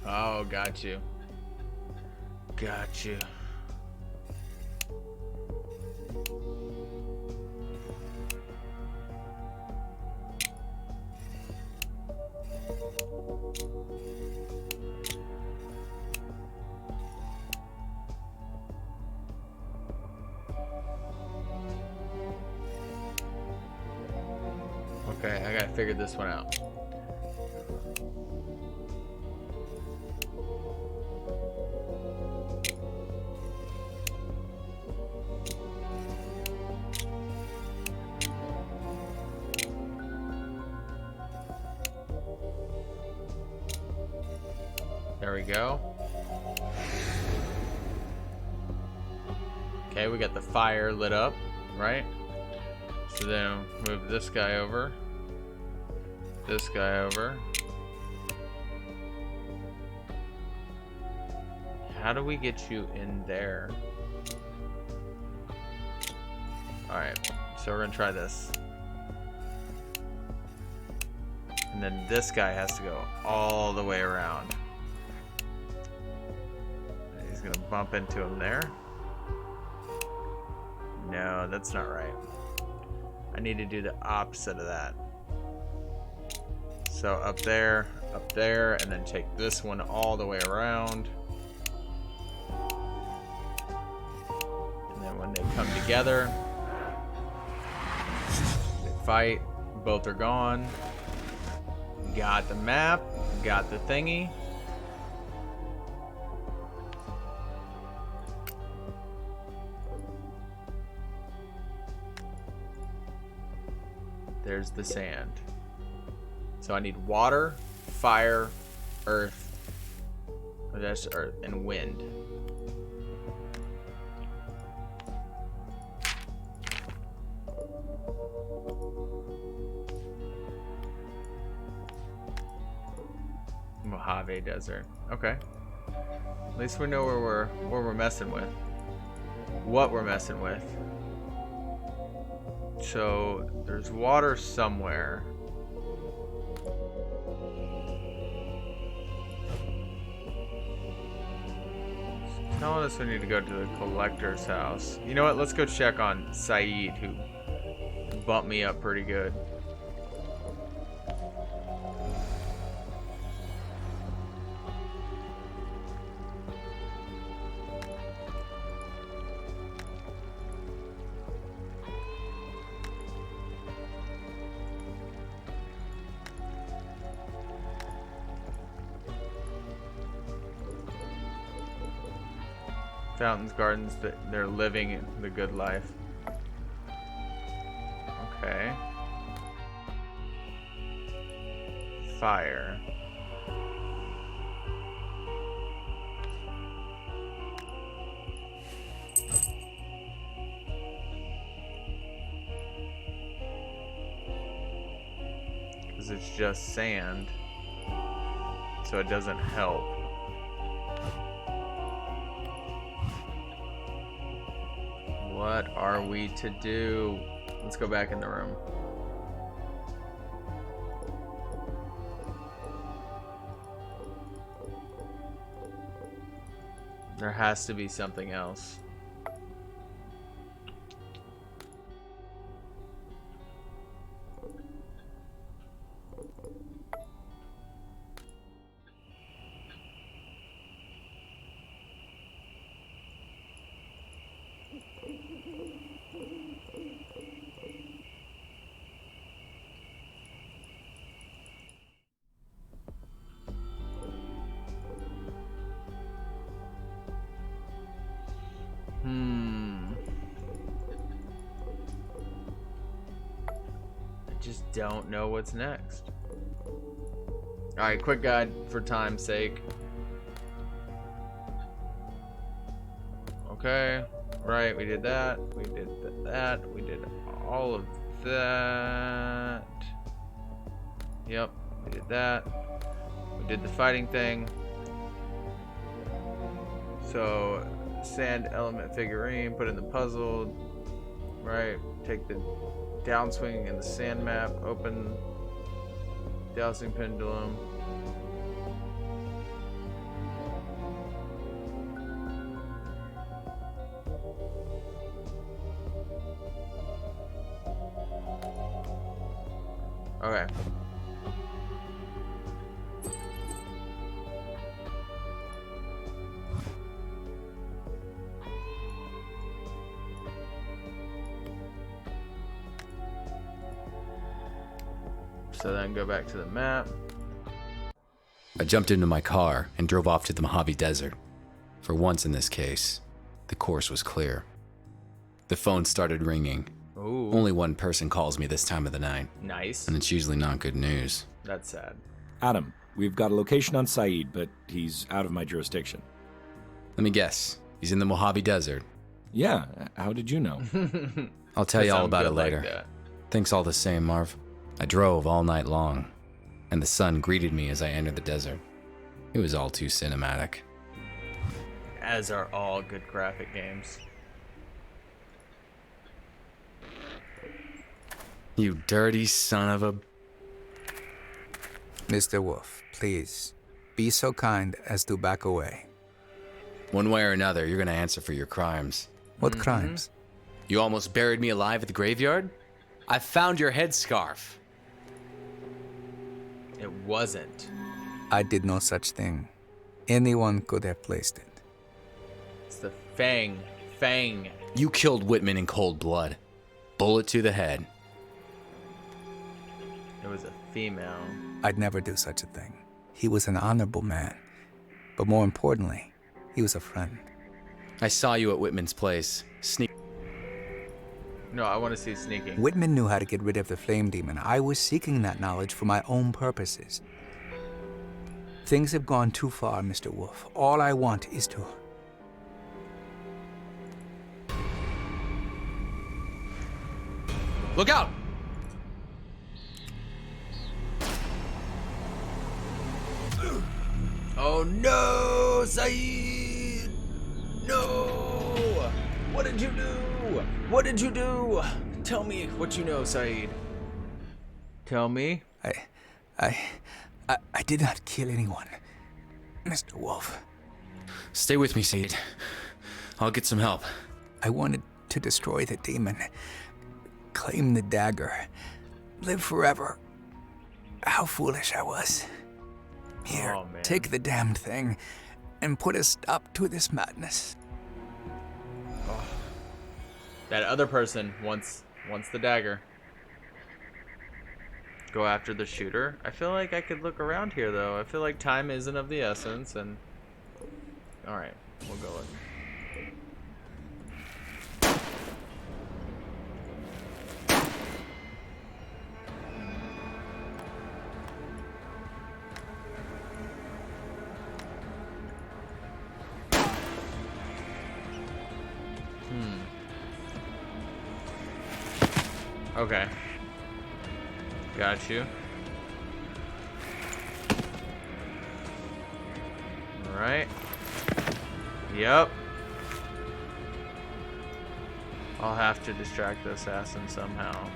Oh, got you. Got you. Okay, I gotta figure this one out. There we go. Okay, we got the fire lit up, right? So then move this guy over. This guy over. How do we get you in there? Alright, so we're gonna try this. And then this guy has to go all the way around. He's gonna bump into him there. No, that's not right. I need to do the opposite of that. So up there, and then take this one all the way around. And then when they come together, they fight. Both are gone. Got the map, got the thingy. There's the sand. So I need water, fire, earth. Oh, that's earth and wind. Mojave Desert. Okay. At least we know where we're messing with. What we're messing with. So there's water somewhere. It's telling us we need to go to the collector's house. You know what? Let's go check on Saeed, who bumped me up pretty good. Fountains, gardens, they're living the good life. Okay. Fire. Because it's just sand. So it doesn't help. What are we to do? Let's go back in the room. There has to be something else. I just don't know what's next. Alright, quick guide for time's sake. Okay, right, we did that, we did that, we did all of that. Yep, we did that. We did the fighting thing. So, sand element figurine, put in the puzzle, right? Take the downswing in the sand map, open dowsing pendulum. Okay. So then go back to the map. I jumped into my car and drove off to the Mojave Desert. For once in this case, the course was clear. The phone started ringing. Ooh. Only one person calls me this time of the night. Nice. And it's usually not good news. That's sad. Adam, we've got a location on Saeed, but he's out of my jurisdiction. Let me guess. He's in the Mojave Desert. Yeah, how did you know? I'll tell you all I'm about it good like later. that. Thanks all the same, Marv. I drove all night long, and the sun greeted me as I entered the desert. It was all too cinematic. As are all good graphic games. You dirty son of a... Mr. Wolfe, please, be so kind as to back away. One way or another, you're gonna answer for your crimes. What crimes? You almost buried me alive at the graveyard? I found your headscarf. It wasn't. I did no such thing. Anyone could have placed it. It's the Fang. Fang. You killed Whitman in cold blood. Bullet to the head. It was a female. I'd never do such a thing. He was an honorable man. But more importantly, he was a friend. I saw you at Whitman's place. No, I want to see sneaking. Whitman knew how to get rid of the flame demon. I was seeking that knowledge for my own purposes. Things have gone too far, Mr. Wolfe. All I want is to... Look out! Oh no, Saeed! No! What did you do? What did you do? Tell me what you know, Saeed. Tell me. I did not kill anyone, Mr. Wolfe. Stay with me, Saeed. I'll get some help. I wanted to destroy the demon, claim the dagger, live forever. How foolish I was. Here, Oh, man. take the damned thing and put a stop to this madness. That other person wants the dagger. Go after the shooter. I feel like I could look around here though. I feel like time isn't of the essence and alright, we'll go with Okay. Got you. Alright. Yep. I'll have to distract the assassin somehow.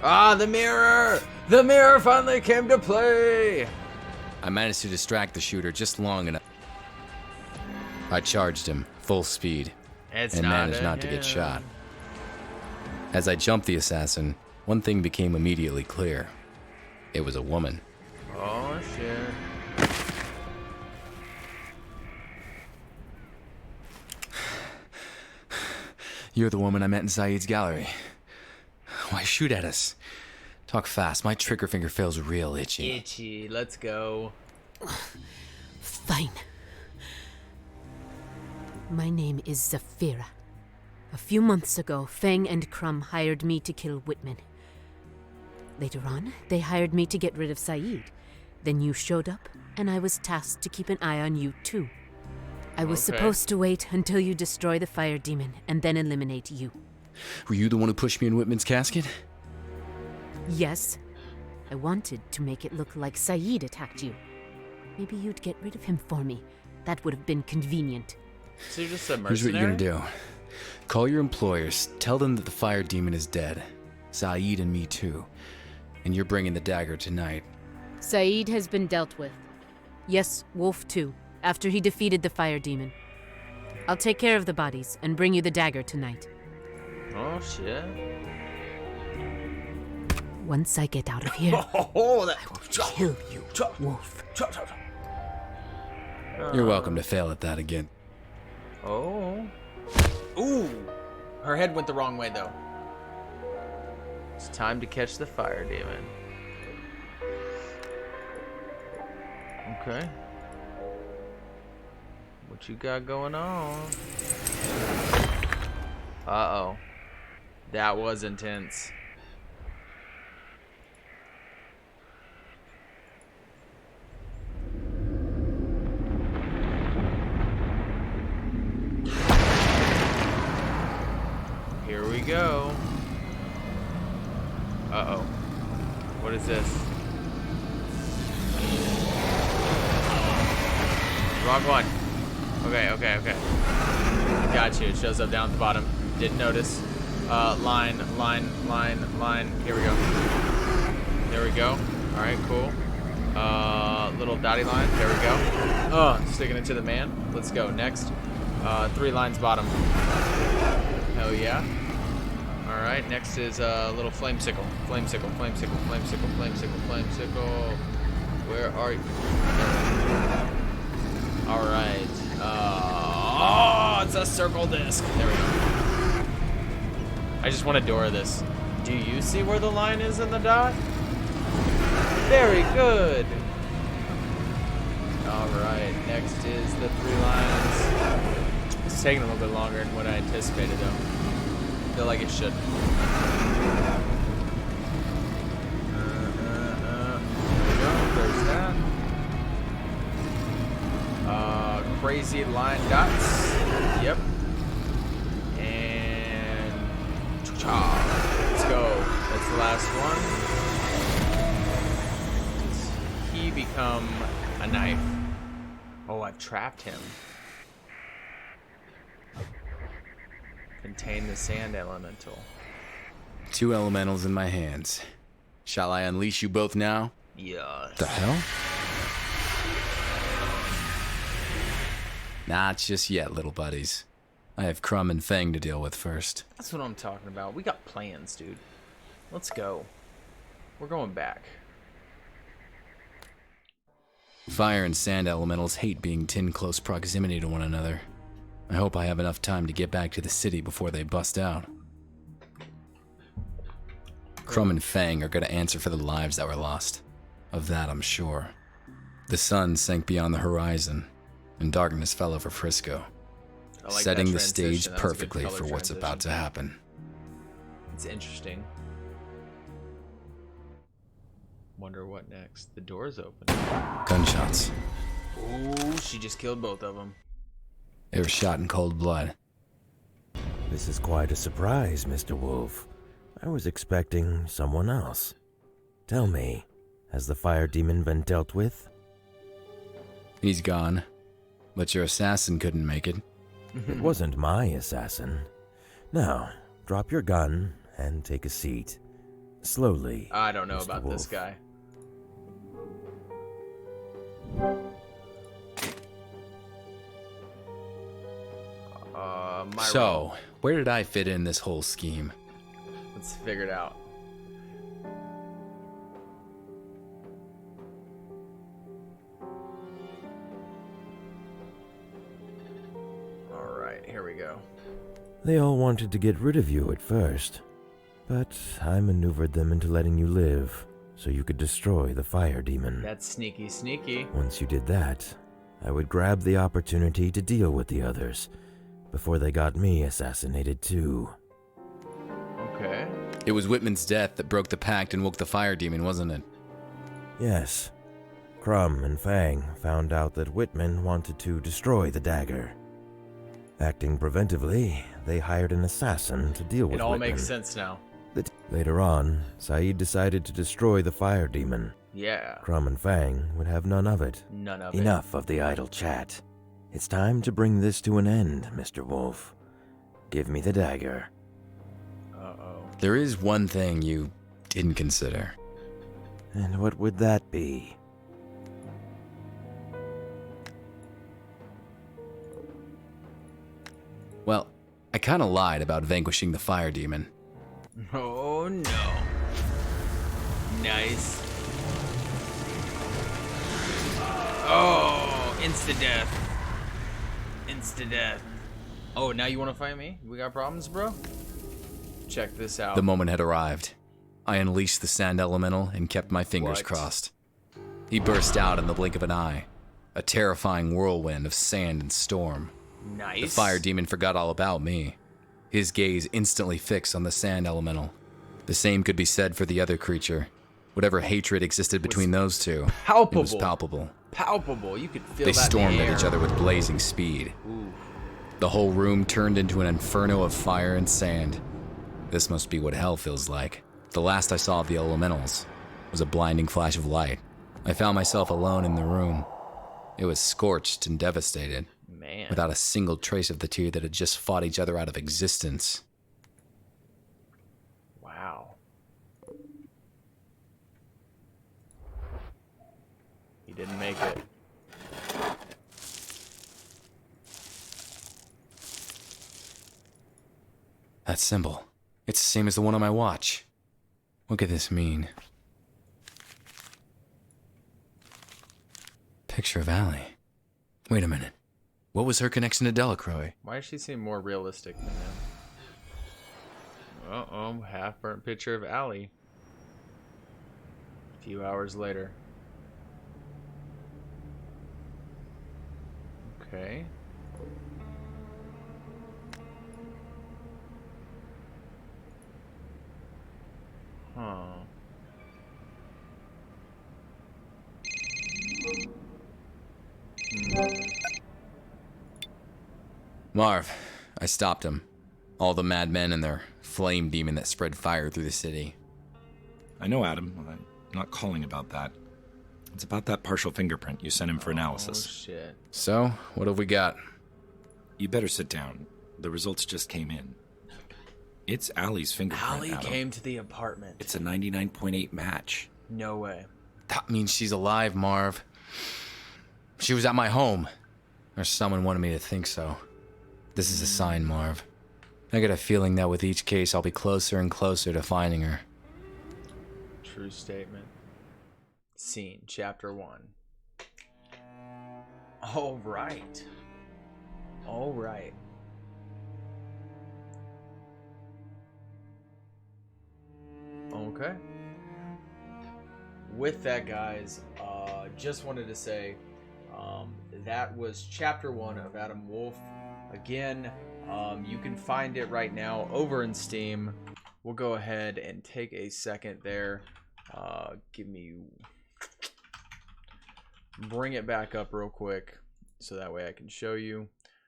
Ah, the mirror! The mirror finally came to play! I managed to distract the shooter just long enough. I charged him, full speed, It's and not managed a not to him. get shot. As I jumped the assassin, one thing became immediately clear. It was a woman. Oh, shit. You're the woman I met in Saeed's gallery. Why shoot at us? Talk fast, my trigger finger feels real itchy. Itchy, let's go. Fine. My name is Zafira. A few months ago, Fang and Crumb hired me to kill Whitman. Later on, they hired me to get rid of Saeed. Then you showed up, and I was tasked to keep an eye on you too. I was Okay. supposed to wait until you destroy the fire demon, and then eliminate you. Were you the one who pushed me in Whitman's casket? Yes, I wanted to make it look like Saeed attacked you. Maybe you'd get rid of him for me. That would have been convenient. So you're just a mercenary? Here's what you're gonna do. Call your employers, tell them that the fire demon is dead. Saeed and me too. And you're bringing the dagger tonight. Saeed has been dealt with. Yes, Wolfe too, after he defeated the fire demon. I'll take care of the bodies and bring you the dagger tonight. Oh, shit. Once I get out of here, I will kill you, Wolfe. You're welcome to fail at that again. Oh. Ooh. Her head went the wrong way, though. It's time to catch the fire demon. Okay. What you got going on? Uh-oh. That was intense. Here we go. Uh-oh. What is this? Wrong one. Okay. Got you. It shows up down at the bottom. Didn't notice. Line. Here we go. There we go. Alright, cool. Little dotty line. There we go. Sticking it to the man. Let's go. Next. 3 lines bottom. Hell yeah. Alright, next is a little flame sickle. Flame sickle. Where are you? Alright. Oh, it's a circle disc. There we go. I just want to door this. Do you see where the line is in the dot? Very good. Alright, next is the 3 lines. It's taking a little bit longer than what I anticipated, though. I feel like it should. There we go. There's that. Crazy line dots. Yep. And let's go. That's the last one. Does he become a knife? Oh, I've trapped him. Contain the sand elemental. 2 elementals in my hands. Shall I unleash you both now? Yes. The hell? Not just yet, little buddies. I have Crumb and Fang to deal with first. That's what I'm talking about. We got plans, dude. Let's go. We're going back. Fire and sand elementals hate being in close proximity to one another. I hope I have enough time to get back to the city before they bust out. Crumb and Fang are going to answer for the lives that were lost. Of that, I'm sure. The sun sank beyond the horizon, and darkness fell over Frisco, setting the stage perfectly for what's about to happen. It's interesting. Wonder what next. The door's open. Gunshots. Ooh, she just killed both of them. They were shot in cold blood. This is quite a surprise, Mr. Wolfe. I was expecting someone else. Tell me, has the fire demon been dealt with? He's gone, but your assassin couldn't make it. It wasn't my assassin. Now, drop your gun and take a seat. Slowly. I don't know Mr. about Wolfe. this guy. So, where did I fit in this whole scheme? Let's figure it out. Alright, here we go. They all wanted to get rid of you at first, but I maneuvered them into letting you live so you could destroy the fire demon. That's sneaky. Once you did that, I would grab the opportunity to deal with the others before they got me assassinated too. Okay. It was Whitman's death that broke the pact and woke the fire demon, wasn't it? Yes. Crumb and Fang found out that Whitman wanted to destroy the dagger. Acting preventively, they hired an assassin to deal with It all Whitman. makes sense now. Later on, Saeed decided to destroy the fire demon, Yeah. Crumb and Fang would have none of it. None of it. Enough of the idle chat. It's time to bring this to an end, Mr. Wolfe. Give me the dagger. Uh-oh. There is one thing you didn't consider. And what would that be? Well, I kinda lied about vanquishing the fire demon. Oh no. Nice. Oh, insta-death. Insta-death. Oh, now you want to fight me? We got problems, bro? Check this out. The moment had arrived. I unleashed the sand elemental and kept my fingers What? crossed. He burst out in the blink of an eye, a terrifying whirlwind of sand and storm. Nice. The fire demon forgot all about me. His gaze instantly fixed on the sand elemental. The same could be said for the other creature. Whatever hatred existed between those two, palpable. it was palpable. Palpable. You could feel They that stormed in the at each air. other with blazing speed. Ooh. The whole room turned into an inferno of fire and sand. This must be what hell feels like. The last I saw of the elementals was a blinding flash of light. I found myself alone in the room. It was scorched and devastated, Man. without a single trace of the two that had just fought each other out of existence. Wow. He didn't make it. That symbol. It's the same as the one on my watch. What could this mean? Picture of Allie. Wait a minute. What was her connection to Delacroix? Why does she seem more realistic than him? Uh-oh, half-burnt picture of Allie. A few hours later. Okay. Huh. Marv, I stopped him. All the madmen and their flame demon that spread fire through the city. I know, Adam. I'm not calling about that. It's about that partial fingerprint you sent him for analysis. Oh, shit. So, what have we got? You better sit down. The results just came in. It's Allie's fingerprint, Allie Adam. came to the apartment. It's a 99.8 match. No way. That means she's alive, Marv. She was at my home. Or someone wanted me to think so. This is a sign, Marv. I get a feeling that with each case, I'll be closer and closer to finding her. True statement. Scene, chapter 1. All right. All right. Okay. With that, guys, just wanted to say that was chapter 1 of Adam Wolfe. Again, you can find it right now over in Steam. We'll go ahead and take a second there. Bring it back up real quick so that way I can show you.